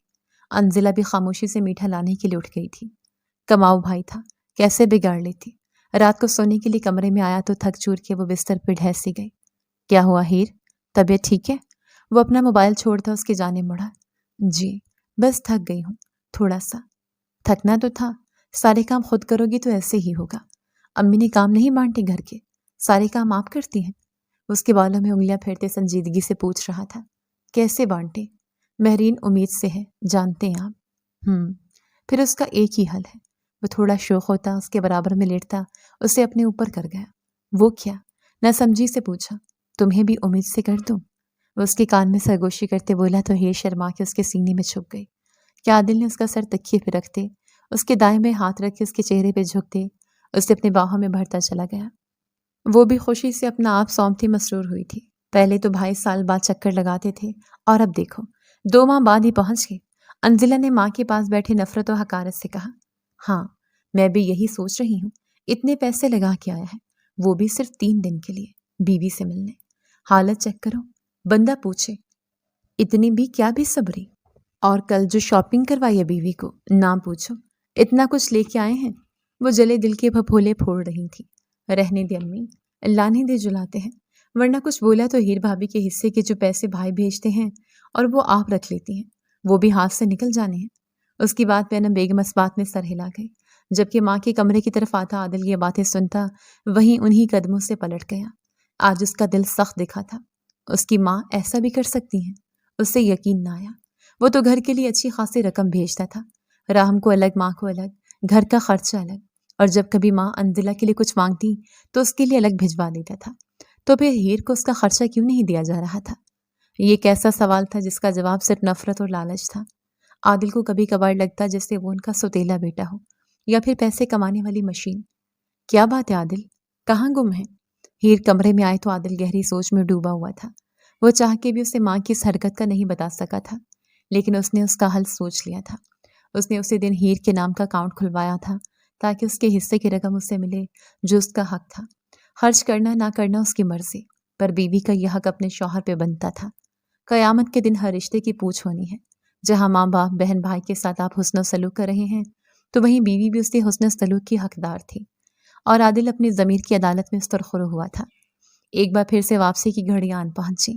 انزلہ بھی خاموشی سے میٹھا لانے کے لیے اٹھ گئی تھی۔ کماؤ بھائی تھا، کیسے بگاڑ لیتی۔ رات کو سونے کے لیے کمرے میں آیا تو تھک چور کے وہ بستر پہ ڈھہ سی گئی۔ کیا ہوا ہیر؟ طبیعت ٹھیک ہے؟ وہ اپنا موبائل چھوڑتا اس کی جانب مڑا۔ جی بس تھک گئی ہوں تھوڑا سا۔ تھکنا تو تھا، سارے کام خود کرو گی تو ایسے ہی ہوگا۔ امی نے کام نہیں بانٹے گھر کے، سارے کام آپ کرتی ہیں؟ اس کے بالوں میں انگلیاں پھیرتے سنجیدگی سے پوچھ رہا تھا۔ کیسے بانٹے؟ مہرین امید سے ہے، جانتے ہیں آپ۔ پھر اس کا ایک ہی حل ہے۔ وہ تھوڑا شوق ہوتا، اس کے برابر میں لیٹتا، اسے اپنے اوپر کر گیا۔ وہ کیا؟ نہ سمجھی سے پوچھا۔ تمہیں بھی امید سے کر دوں؟ وہ اس کے کان میں سرگوشی کرتے بولا تو ہیر شرما کے اس کے سینے میں چھپ گئی۔ کیا عادل نے اس کا سر تکیے پہ رکھتے، اس کے دائیں بائیں ہاتھ رکھ کے اس کے چہرے پہ جھکتے اسے اپنے باہوں میں بھرتا چلا گیا۔ وہ بھی خوشی سے اپنا آپ سونپتی مسرور ہوئی تھی۔ پہلے تو 22 سال بعد چکر لگاتے تھے اور اب دیکھو 2 ماہ بعد ہی پہنچ گئے۔ انزلہ نے ماں کے پاس بیٹھے نفرت و حقارت سے کہا۔ ہاں میں بھی یہی سوچ رہی ہوں، اتنے پیسے لگا کے آیا ہے، وہ بھی صرف 3 دن کے لیے بیوی سے ملنے۔ حالت چیک کرو، بندہ پوچھے اتنی بھی کیا بے صبری۔ اور کل جو شاپنگ کروائی ہے بیوی کو، نام پوچھو اتنا کچھ لے کے آئے ہیں۔ وہ جلے دل کے پھپھولے پھوڑ رہی تھی۔ رہنے دے امی، لانے دے جلاتے ہیں، ورنہ کچھ بولا تو ہیر بھابھی کے حصے کے جو پیسے بھائی بھیجتے ہیں اور وہ آپ رکھ لیتی ہیں، وہ بھی ہاتھ سے نکل جانے ہیں۔ اس کی بات پہ انم بیگم اس بات میں سر ہلا گئی، جبکہ ماں کے کمرے کی طرف آتا عادل یہ باتیں سنتا وہیں انہی قدموں سے پلٹ گیا۔ آج اس کا دل سخت دکھا تھا۔ اس کی ماں ایسا بھی کر سکتی ہیں؟ اسے یقین نہ آیا۔ وہ تو گھر کے لیے اچھی خاصی رقم بھیجتا تھا، راہم کو الگ، ماں کو الگ، گھر کا خرچہ الگ، اور جب کبھی ماں انزلہ کے لیے کچھ مانگتی تو اس کے لیے الگ بھجوا دیتا تھا۔ تو پھر ہیر کو اس کا خرچہ کیوں نہیں دیا جا رہا تھا؟ یہ کیسا سوال تھا جس کا جواب صرف نفرت اور لالچ تھا۔ عادل کو کبھی کبھار لگتا جیسے وہ ان کا سوتیلا بیٹا ہو یا پھر پیسے کمانے والی مشین۔ کیا بات ہے عادل، کہاں گم ہے؟ ہیر کمرے میں آئے تو عادل گہری سوچ میں ڈوبا ہوا تھا۔ وہ چاہ کے بھی اسے ماں کی اس حرکت کا نہیں بتا سکا تھا، لیکن اس نے اس کا حل سوچ لیا تھا۔ اس نے اسی دن ہیر کے نام کا اکاؤنٹ کھلوایا تھا تاکہ اس کے حصے کی رقم اسے ملے جو اس کا حق تھا۔ خرچ کرنا نہ کرنا اس کی مرضی، پر بیوی کا یہ حق اپنے شوہر پہ بنتا تھا۔ قیامت کے دن ہر رشتے کی پوچھ ہونی ہے۔ جہاں ماں باپ بہن بھائی کے ساتھ آپ حسن و سلوک کر رہے ہیں تو وہیں بیوی بھی اس کے حسن و سلوک کی حقدار تھی۔ اور عادل اپنی ضمیر کی عدالت میں سرخرو ہوا تھا۔ ایک بار پھر سے واپسی کی گھڑیاں آن پہنچی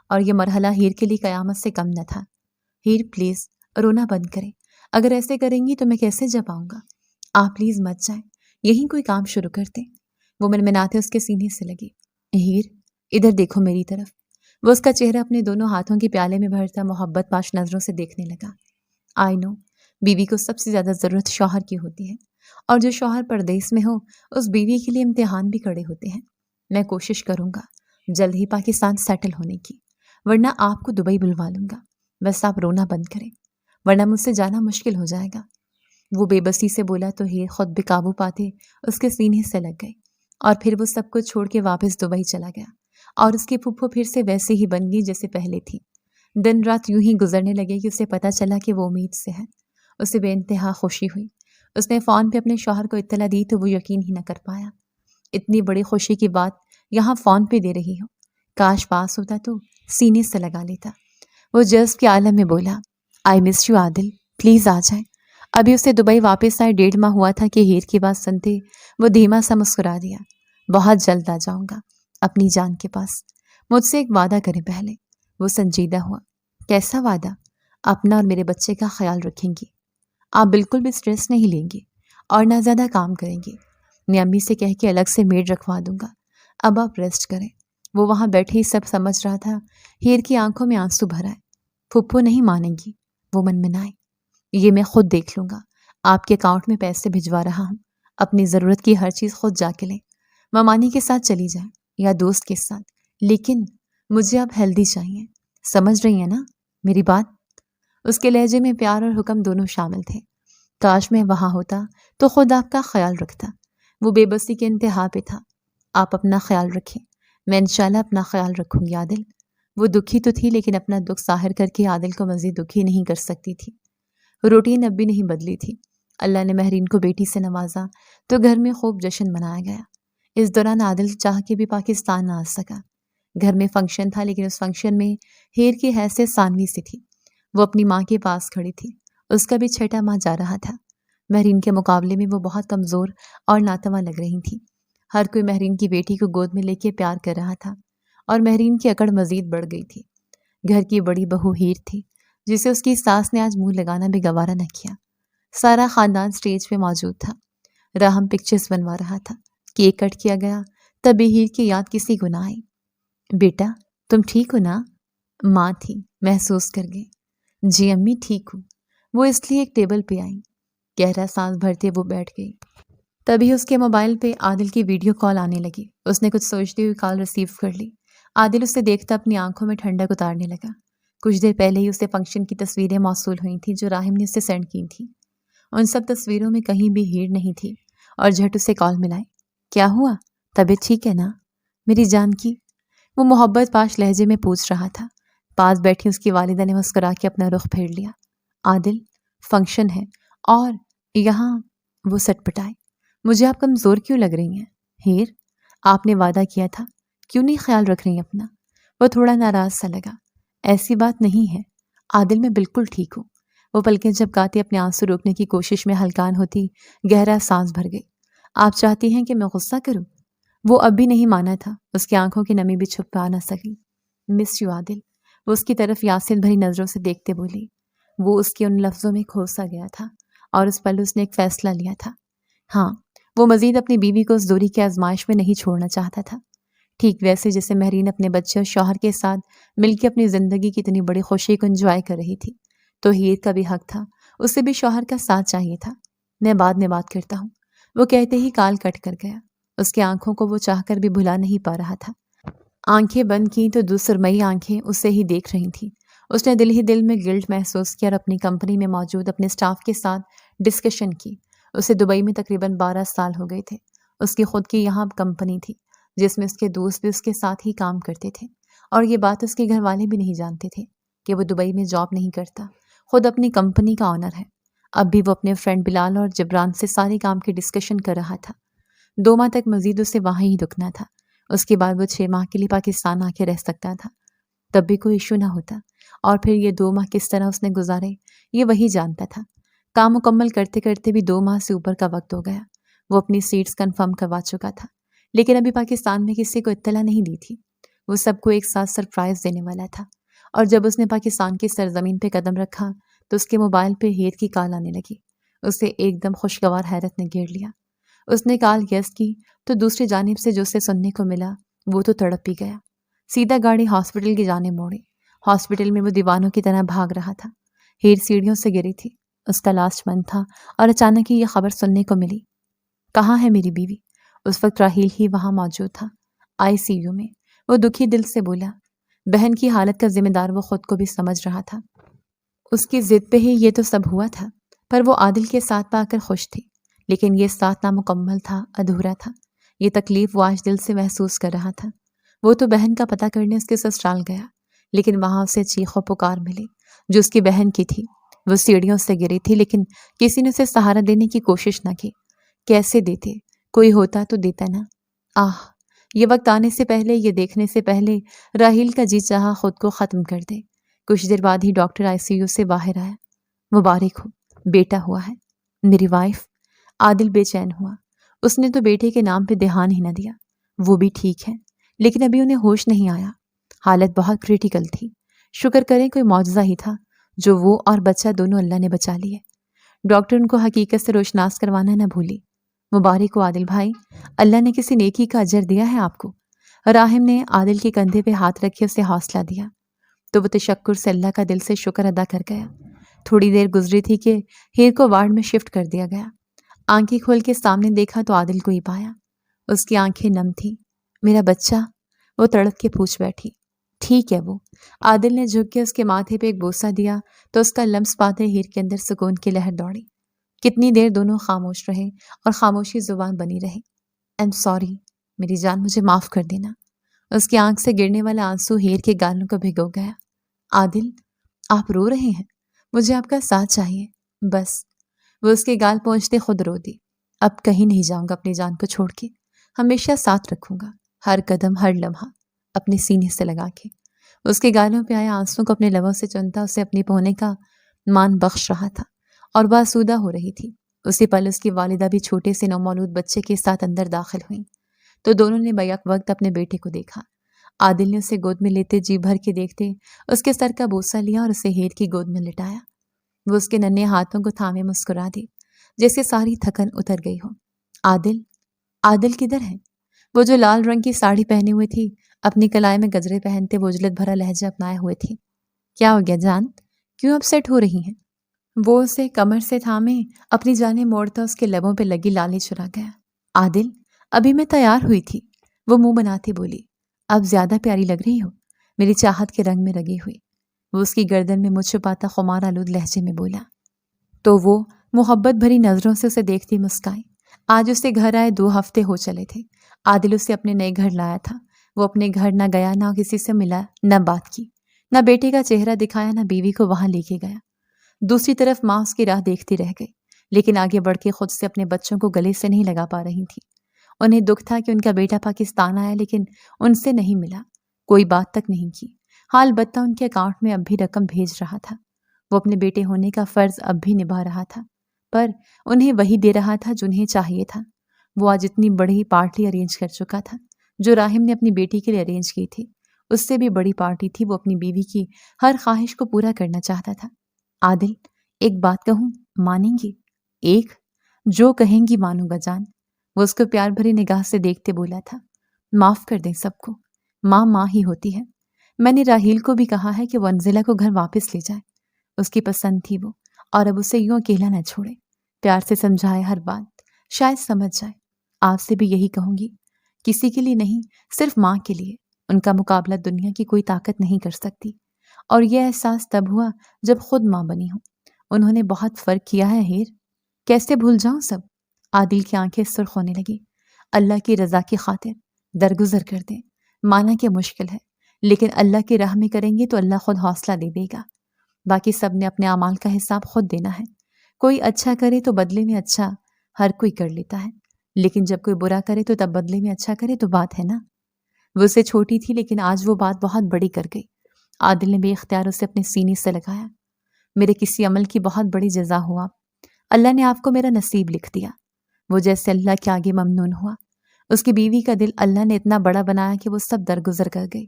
اور یہ مرحلہ ہیر کے لیے قیامت سے کم نہ تھا۔ ہیر پلیز رونا بند کریں، اگر ایسے کریں گی تو میں کیسے جا پاؤں گا؟ آپ پلیز مت جائیں، یہیں کوئی کام شروع کر دیں۔ وہ منمناتے اس کے سینے سے لگی۔ ہیر ادھر دیکھو میری طرف۔ وہ اس کا چہرہ اپنے دونوں ہاتھوں کے پیالے میں بھرتا محبت پاش نظروں سے دیکھنے لگا۔ آئی نو، بیوی کو سب سے زیادہ ضرورت شوہر کی ہوتی ہے، اور جو شوہر پردیس میں ہو اس بیوی کے لیے امتحان بھی کڑے ہوتے ہیں۔ میں کوشش کروں گا جلد ہی پاکستان سیٹل ہونے کی، ورنہ آپ کو دبئی بلوا لوں گا۔ بس آپ رونا بند کریں، ورنہ مجھ سے جانا مشکل ہو جائے گا۔ وہ بے بسی سے بولا تو ہیر خود بے قابو پاتے اس کے سینے سے لگ گئی، اور پھر وہ سب کچھ چھوڑ کے واپس دبئی چلا گیا، اور اس کی پھپھو پھر سے ویسے ہی بن گئی جیسے پہلے تھی۔ دن رات یوں ہی گزرنے لگے کہ اسے پتہ چلا کہ وہ امید سے ہے۔ اسے بے انتہا خوشی ہوئی۔ اس نے فون پہ اپنے شوہر کو اطلاع دی تو وہ یقین ہی نہ کر پایا۔ اتنی بڑی خوشی کی بات یہاں فون پہ دے رہی ہو، کاش پاس ہوتا تو سینے سے لگا لیتا۔ وہ جذب کے عالم میں بولا، آئی مس یو عادل، پلیز آ جائیں۔ ابھی اسے دبئی واپس آئے 1.5 ماہ ہوا تھا کہ ہیر کی بات سنتے وہ دھیما سا مسکرا دیا۔ بہت جلد آ جاؤں گا اپنی جان کے پاس، مجھ سے ایک وعدہ کریں پہلے۔ وہ سنجیدہ ہوا۔ کیسا وعدہ؟ اپنا اور میرے بچے کا خیال رکھیں گی، آپ بالکل بھی سٹریس نہیں لیں گی اور نہ زیادہ کام کریں گی۔ میں امی سے کہہ کے الگ سے میڈ رکھوا دوں گا، اب آپ ریسٹ کریں۔ وہ وہاں بیٹھے ہی سب سمجھ رہا تھا۔ ہیر کی آنکھوں میں آنسو بھر آئے۔ پھپھو نہیں مانے گی، وہ منمنائے۔ یہ میں خود دیکھ لوں گا، آپ کے اکاؤنٹ میں پیسے بھجوا رہا ہوں، اپنی ضرورت کی ہر چیز خود جا کے لیں۔ ممانی کے ساتھ چلی جائیں یا دوست کے ساتھ، لیکن مجھے اب ہیلدی چاہیے، سمجھ رہی ہیں نا میری بات؟ اس کے لہجے میں پیار اور حکم دونوں شامل تھے۔ کاش میں وہاں ہوتا تو خود آپ کا خیال رکھتا۔ وہ بے بسی کے انتہا پہ تھا۔ آپ اپنا خیال رکھیں، میں انشاءاللہ اپنا خیال رکھوں گی عادل۔ وہ دکھی تو تھی لیکن اپنا دکھ ظاہر کر کے عادل کو مزید دکھی نہیں کر سکتی تھی۔ روٹین اب بھی نہیں بدلی تھی۔ اللہ نے مہرین کو بیٹی سے نوازا تو گھر میں خوب جشن منایا گیا۔ اس دوران عادل چاہ کے بھی پاکستان نہ آ سکا۔ گھر میں فنکشن تھا، لیکن اس فنکشن میں ہیر کی حیثیت ثانوی سی تھی۔ وہ اپنی ماں کے پاس کھڑی تھی۔ اس کا بھی چھٹا ماہ جا رہا تھا۔ مہرین کے مقابلے میں وہ بہت کمزور اور ناتواں لگ رہی تھی۔ ہر کوئی مہرین کی بیٹی کو گود میں لے کے پیار کر رہا تھا اور مہرین کی اکڑ مزید بڑھ گئی تھی۔ گھر کی بڑی بہو ہیر تھی، جسے اس کی ساس نے آج منہ لگانا بھی گوارا نہ کیا۔ سارا خاندان سٹیج پہ موجود تھا۔ راہم پکچرز بنوا رہا تھا۔ کیک کٹ کیا گیا، تبھی ہیر کی یاد کسی کو نہ آئی۔ بیٹا تم ٹھیک ہو نا؟ ماں تھی، محسوس کر گئی۔ جی امی ٹھیک ہوں۔ وہ اس لیے ایک ٹیبل پہ آئیں۔ گہرا سانس بھرتے وہ بیٹھ گئی۔ تبھی اس کے موبائل پہ عادل کی ویڈیو کال آنے لگی۔ اس نے کچھ سوچتے ہوئے کال ریسیو کر لی۔ عادل اسے دیکھتا اپنی آنکھوں میں ٹھنڈک اتارنے لگا۔ کچھ دیر پہلے ہی اسے فنکشن کی تصویریں موصول ہوئی تھیں جو راہم نے اسے سینڈ کی تھیں۔ ان سب تصویروں میں کہیں بھی ہیر نہیں تھی اور جھٹ اسے کال ملائی۔ کیا ہوا؟ طبیعت ٹھیک ہے نا میری جان کی؟ وہ محبت پاش لہجے میں پوچھ رہا تھا۔ پاس بیٹھی اس کی والدہ نے مسکرا کے اپنا رخ پھیر لیا۔ عادل فنکشن ہے اور یہاں وہ سٹ پٹائے۔ مجھے آپ کمزور کیوں لگ رہی ہیں؟ ہیر آپ نے وعدہ کیا تھا، کیوں نہیں خیال رکھ رہی اپنا؟ وہ تھوڑا ناراض سا لگا۔ ایسی بات نہیں ہے عادل، میں بالکل ٹھیک ہوں۔ وہ پلکیں جھپکاتی اپنے آنسو روکنے کی کوشش میں ہلکان ہوتی گہرا سانس بھر گئی۔ آپ چاہتی ہیں کہ میں غصہ کروں؟ وہ اب بھی نہیں مانا تھا۔ اس کی آنکھوں کی نمی بھی چھپا نہ سکی۔ مس یو عادل، وہ اس کی طرف یاسین بھری نظروں سے دیکھتے بولی۔ وہ اس کے ان لفظوں میں کھوسا گیا تھا اور اس پل اس نے ایک فیصلہ لیا تھا۔ ہاں، وہ مزید اپنی بیوی کو اس دوری کی آزمائش میں نہیں چھوڑنا چاہتا تھا، ٹھیک ویسے جیسے مہرین اپنے بچے اور شوہر کے ساتھ مل کے اپنی زندگی کی اتنی بڑی خوشی کو انجوائے کر رہی تھی، تو ہیر کا بھی حق تھا، اسے بھی شوہر کا ساتھ چاہیے تھا۔ میں بعد میں بات کرتا ہوں، وہ کہتے ہی کال کٹ کر گیا۔ اس کی آنکھوں کو وہ چاہ کر بھی بھلا نہیں پا رہا تھا۔ آنکھیں بند کی تو دو سرمئی آنکھیں اسے ہی دیکھ رہی تھیں۔ اس نے دل ہی دل میں گلٹ محسوس کیا اور اپنی کمپنی میں موجود اپنے سٹاف کے ساتھ ڈسکشن کی۔ اسے دبئی میں تقریباً 12 سال ہو گئے تھے۔ اس کی خود کی یہاں کمپنی تھی جس میں اس کے دوست بھی اس کے ساتھ ہی کام کرتے تھے، اور یہ بات اس کے گھر والے بھی نہیں جانتے تھے کہ وہ دبئی میں جاب نہیں کرتا، خود اپنی کمپنی کا آنر ہے۔ اب بھی وہ اپنے فرینڈ بلال اور جبران سے سارے کام کی ڈسکشن کر رہا تھا۔ 2 ماہ تک مزید اسے وہاں ہی رکنا تھا۔ اس کے بعد وہ 6 ماہ کے لیے پاکستان آ کے رہ سکتا تھا، تب بھی کوئی ایشو نہ ہوتا۔ اور پھر یہ 2 ماہ کس طرح اس نے گزارے یہ وہی جانتا تھا۔ کام مکمل کرتے کرتے بھی 2 ماہ سے اوپر کا وقت ہو گیا۔ وہ اپنی سیٹس کنفرم کروا چکا تھا، لیکن ابھی پاکستان میں کسی کو اطلاع نہیں دی تھی۔ وہ سب کو ایک ساتھ سرپرائز دینے والا تھا، اور جب اس نے پاکستان کی سرزمین پہ قدم رکھا تو اس کے موبائل پہ ہیر کی کال آنے لگی۔ اسے ایک دم خوشگوار حیرت نے گھیر لیا۔ اس نے کال یس کی تو دوسری جانب سے جو اسے سننے کو ملا وہ تو تڑپ ہی گیا۔ سیدھا گاڑی ہاسپٹل کی جانب موڑی۔ ہاسپٹل میں وہ دیوانوں کی طرح بھاگ رہا تھا۔ ہیر سیڑھیوں سے گری تھی، اس کا لاسٹ منتھ تھا، اور اچانک ہی یہ خبر سننے کو ملی۔ کہاں ہے میری بیوی؟ اس وقت راحیل ہی وہاں موجود تھا، ICU میں۔ وہ دکھی دل سے بولا۔ بہن کی حالت کا ذمہ دار وہ خود کو بھی سمجھ رہا تھا۔ اس کی ضد پہ ہی یہ تو سب ہوا تھا، پر وہ عادل کے ساتھ پا کر خوش تھی، لیکن یہ ساتھ نامکمل تھا، ادھورا تھا۔ یہ تکلیف وہ آج دل سے محسوس کر رہا تھا۔ وہ تو بہن کا پتہ کرنے اس کے سسرال گیا، لیکن وہاں اسے چیخ و پکار ملی جو اس کی بہن کی تھی۔ وہ سیڑھیوں سے گری تھی، لیکن کسی نے اسے سہارا دینے کی کوشش نہ کی۔ کیسے دیتے؟ کوئی ہوتا تو دیتا نا۔ یہ وقت آنے سے پہلے، یہ دیکھنے سے پہلے راحیل کا جی چاہا خود کو ختم کر دے۔ کچھ دیر بعد ہی ڈاکٹر ICU سے باہر آیا۔ مبارک ہو، بیٹا ہوا ہے۔ میری وائف؟ عادل بے چین ہوا۔ اس نے تو بیٹے کے نام پہ دھیان ہی نہ دیا۔ وہ بھی ٹھیک ہے، لیکن ابھی انہیں ہوش نہیں آیا۔ حالت بہت کریٹیکل تھی۔ شکر کریں کوئی معجزہ ہی تھا جو وہ اور بچہ دونوں اللہ نے بچا لیے۔ ڈاکٹر ان کو حقیقت سے روشناس کروانا نہ بھولی۔ مبارک ہو عادل بھائی، اللہ نے کسی نیکی کا اجر دیا ہے آپ کو۔ راہم نے عادل کے کندھے پہ ہاتھ رکھے اسے حوصلہ دیا، تو وہ تشکر سے اللہ کا دل سے شکر ادا کر گیا۔ تھوڑی دیر گزری تھی کہ ہیر کو وارڈ میں شفٹ کر دیا گیا۔ آنکھیں کھول کے سامنے دیکھا تو عادل کو ہی پایا۔ اس کی آنکھیں نم تھیں۔ میرا بچہ؟ وہ تڑپ کے پوچھ بیٹھی۔ ٹھیک ہے وہ۔ عادل نے جھک کے اس کے ماتھے پہ ایک بوسہ دیا تو اس کا لمس پاتے ہیر کے اندر سکون کی لہر دوڑی۔ کتنی دیر دونوں خاموش رہے اور خاموشی زبان بنی رہی۔ I'm sorry، میری جان، مجھے معاف کر دینا۔ اس کی آنکھ سے گرنے والا آنسو ہیر کے گالوں کو بھگو گیا۔ عادل، آپ رو رہے ہیں؟ مجھے آپ کا ساتھ چاہیے، بس۔ وہ اس کے گال پہنچتے خود رو دی۔ اب کہیں نہیں جاؤں گا اپنی جان کو چھوڑ کے، ہمیشہ ساتھ رکھوں گا، ہر قدم ہر لمحہ اپنے سینے سے لگا کے۔ اس کے گالوں پہ آئے آنسوں کو اپنے لبوں سے چنتا اسے اپنے پونے کا مان بخش رہا تھا اور باسودہ ہو رہی تھی۔ اسی پل اس کی والدہ بھی چھوٹے سے نومولود بچے کے ساتھ اندر داخل ہوئیں تو دونوں نے بیک وقت اپنے بیٹے کو دیکھا۔ عادل نے اسے گود میں لیتے جی بھر کے دیکھتے اس کے سر کا بوسہ لیا اور اسے ہیر کی گود میں لٹایا۔ وہ اس کے ننھے ہاتھوں کو تھامے مسکرا دی جیسے ساری تھکن اتر گئی ہو۔ عادل، عادل کدھر ہے؟ وہ جو لال رنگ کی ساڑی پہنے ہوئے تھی، اپنی کلائی میں گجرے پہنتے وہ اجلت بھرا لہجہ اپنائے ہوئے تھی۔ کیا ہو گیا جان؟ کیوں اپسیٹ ہو رہی ہیں؟ وہ اسے کمر سے تھامے اپنی جانب موڑتا اس کے لبوں پہ لگی لالی چرا گیا۔ عادل، ابھی میں تیار ہوئی تھی، وہ منہ بناتی بولی۔ اب زیادہ پیاری لگ رہی ہو، میری چاہت کے رنگ میں رنگی ہوئی۔ وہ اس کی گردن میں منہ چھپاتا خمار آلود لہجے میں بولا تو وہ محبت بھری نظروں سے اسے دیکھتی مسکرائی۔ آج اسے گھر آئے 2 ہفتے ہو چلے تھے۔ عادل اسے اپنے نئے گھر لایا تھا۔ وہ اپنے گھر نہ گیا، نہ کسی سے ملا، نہ بات کی، نہ بیٹے کا چہرہ دکھایا، نہ بیوی کو وہاں لے کے گیا۔ دوسری طرف ماں اس کی راہ دیکھتی رہ گئی، لیکن آگے بڑھ کے خود سے اپنے بچوں کو گلے سے نہیں لگا پا رہی تھی۔ انہیں دکھ تھا کہ ان کا بیٹا پاکستان آیا لیکن ان سے نہیں ملا، کوئی بات تک نہیں کی۔ حال بتہ ان کے اکاؤنٹ میں اب بھی رقم بھیج رہا تھا۔ وہ اپنے بیٹے ہونے کا فرض اب بھی نبھا رہا تھا، پر انہیں وہی دے رہا تھا جو انہیں چاہیے تھا۔ وہ آج اتنی بڑی پارٹی ارینج کر چکا تھا جو راہم نے اپنی بیٹی کے لیے ارینج کی تھی۔ اس سے بھی بڑی پارٹی تھی، وہ اپنی بیوی کی ہر خواہش کو پورا کرنا چاہتا تھا۔ عادل، ایک بات کہوں، مانیں گی؟ ایک؟ جو کہیں گی مانوں گا جان۔ وہ اس کو پیار بھری نگاہ سے دیکھتے بولا تھا۔ معاف کر دیں سب کو، ماں ماں ہی ہوتی ہے۔ میں نے راہیل کو بھی کہا ہے کہ وہ انزلہ کو گھر واپس لے جائے، اس کی پسند تھی وہ، اور اب اسے یوں اکیلا نہ چھوڑے۔ پیار سے سمجھائے ہر بات، شاید سمجھ جائے۔ آپ سے بھی یہی کہوں گی، کسی کے لیے نہیں، صرف ماں کے لیے۔ ان کا مقابلہ دنیا کی کوئی طاقت نہیں کر سکتی، اور یہ احساس تب ہوا جب خود ماں بنی ہوں۔ انہوں نے بہت فرق کیا ہے ہیر، کیسے بھول جاؤں سب؟ عادل کی آنکھیں سرخ ہونے لگی۔ اللہ کی رضا کی خاطر درگزر کر دیں، مانا کہ مشکل ہے، لیکن اللہ کی راہ میں کریں گے تو اللہ خود حوصلہ دے دے گا۔ باقی سب نے اپنے اعمال کا حساب خود دینا ہے۔ کوئی اچھا کرے تو بدلے میں اچھا ہر کوئی کر لیتا ہے، لیکن جب کوئی برا کرے تو تب بدلے میں اچھا کرے تو بات ہے نا۔ وہ اسے چھوٹی تھی لیکن آج وہ بات بہت بڑی کر گئی۔ عادل نے بے اختیار اسے اپنے سینے سے لگایا۔ میرے کسی عمل کی بہت بڑی جزا ہوا، اللہ نے آپ کو میرا نصیب لکھ دیا۔ وہ جیسے اللہ کے آگے ممنون ہوا۔ اس کی بیوی کا دل اللہ نے اتنا بڑا بنایا کہ وہ سب درگزر کر گئی،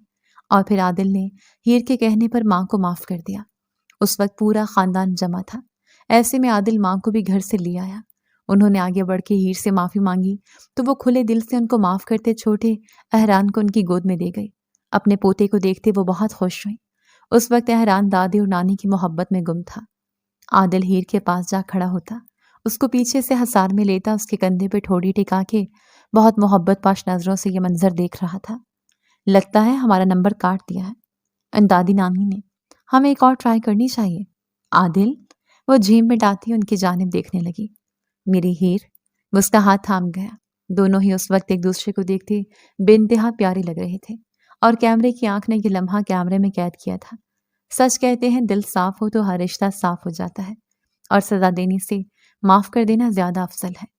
اور پھر عادل نے ہیر کے کہنے پر ماں کو معاف کر دیا۔ اس وقت پورا خاندان جمع تھا، ایسے میں عادل ماں کو بھی گھر سے لے آیا۔ انہوں نے آگے بڑھ کے ہیر سے معافی مانگی تو وہ کھلے دل سے ان کو معاف کرتے چھوٹے احران کو ان کی گود میں دے گئی۔ اپنے پوتے کو دیکھتے وہ بہت خوش ہوئی۔ اس وقت احران دادی اور نانی کی محبت میں گم تھا۔ عادل ہیر کے پاس جا کھڑا ہوتا، اس کو پیچھے سے حصار میں لیتا، اس کے کندھے پہ ٹھوڑی ٹکا کے بہت محبت پاش نظروں سے یہ منظر دیکھ رہا تھا۔ لگتا ہے ہمارا نمبر کاٹ دیا ہے دادی نانی نے، ہمیں ایک اور ٹرائی کرنی چاہیے۔ عادل، وہ جھیم مٹاتی ان کی جانب دیکھنے لگی۔ میری ہیر، وہ اس کا ہاتھ تھام گیا۔ دونوں ہی اس وقت ایک دوسرے کو دیکھتے بے انتہا پیارے لگ رہے تھے، اور کیمرے کی آنکھ نے یہ لمحہ کیمرے میں قید کیا تھا۔ سچ کہتے ہیں دل صاف ہو تو ہر رشتہ صاف ہو جاتا ہے، اور سزا دینے سے معاف کر دینا زیادہ افضل ہے۔